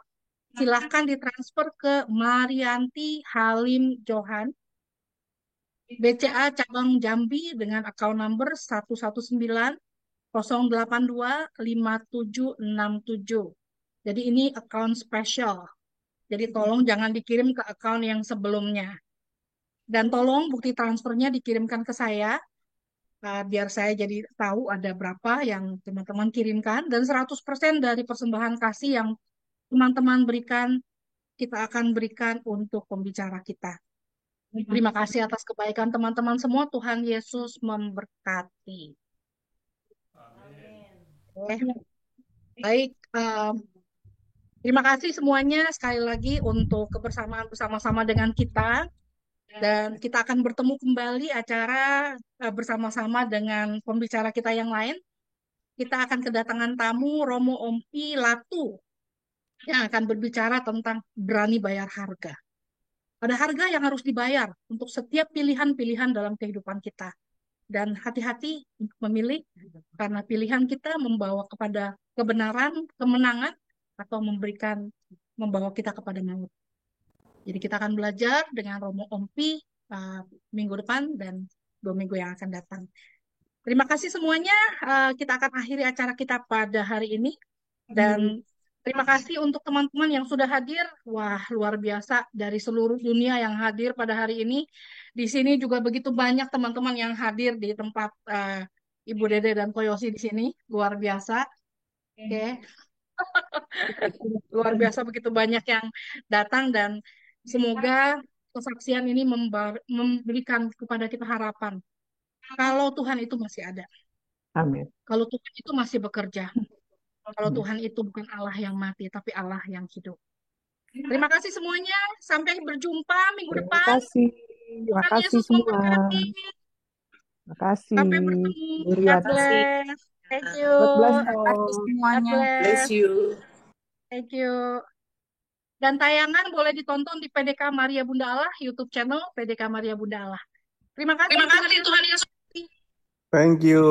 silakan ditransfer ke Marianti Halim Johan, BCA Cabang Jambi dengan account number 119-082-5767. Jadi ini account special. Jadi tolong jangan dikirim ke account yang sebelumnya. Dan tolong bukti transfernya dikirimkan ke saya, biar saya jadi tahu ada berapa yang teman-teman kirimkan. Dan 100% dari persembahan kasih yang teman-teman berikan, kita akan berikan untuk pembicara kita. Terima kasih atas kebaikan teman-teman semua. Tuhan Yesus memberkati. Oke. Baik, terima kasih semuanya sekali lagi untuk kebersamaan bersama-sama dengan kita. Dan kita akan bertemu kembali acara bersama-sama dengan pembicara kita yang lain. Kita akan kedatangan tamu Romo Ompi Latu yang akan berbicara tentang berani bayar harga. Ada harga yang harus dibayar untuk setiap pilihan-pilihan dalam kehidupan kita. Dan hati-hati untuk memilih, karena pilihan kita membawa kepada kebenaran, kemenangan, atau membawa kita kepada maut. Jadi kita akan belajar dengan Romo Ompi minggu depan dan 2 minggu yang akan datang. Terima kasih semuanya. Kita akan akhiri acara kita pada hari ini. Dan terima kasih untuk teman-teman yang sudah hadir. Wah, luar biasa dari seluruh dunia yang hadir pada hari ini. Di sini juga begitu banyak teman-teman yang hadir di tempat Ibu Dede dan Koyosi di sini. Luar biasa. Oke. Luar biasa begitu banyak yang datang dan semoga kesaksian ini memberikan kepada kita harapan. Kalau Tuhan itu masih ada. Amin. Kalau Tuhan itu masih bekerja. Kalau Amin. Tuhan itu bukan Allah yang mati, tapi Allah yang hidup. Terima kasih semuanya. Sampai berjumpa minggu Terima depan. kasih. Terima Tuhan kasih Yesus semua. memberkati. Terima kasih. Sampai bertemu. Bu God Riana. bless. Thank you. God bless Terima kasih all. God semuanya. bless. Bless you. Thank you. Dan tayangan boleh ditonton di PDK Maria Bunda Allah, YouTube channel PDK Maria Bunda Allah. Terima kasih. Terima kasih Tuhan Tuhan Yesus. Yesus. Thank you.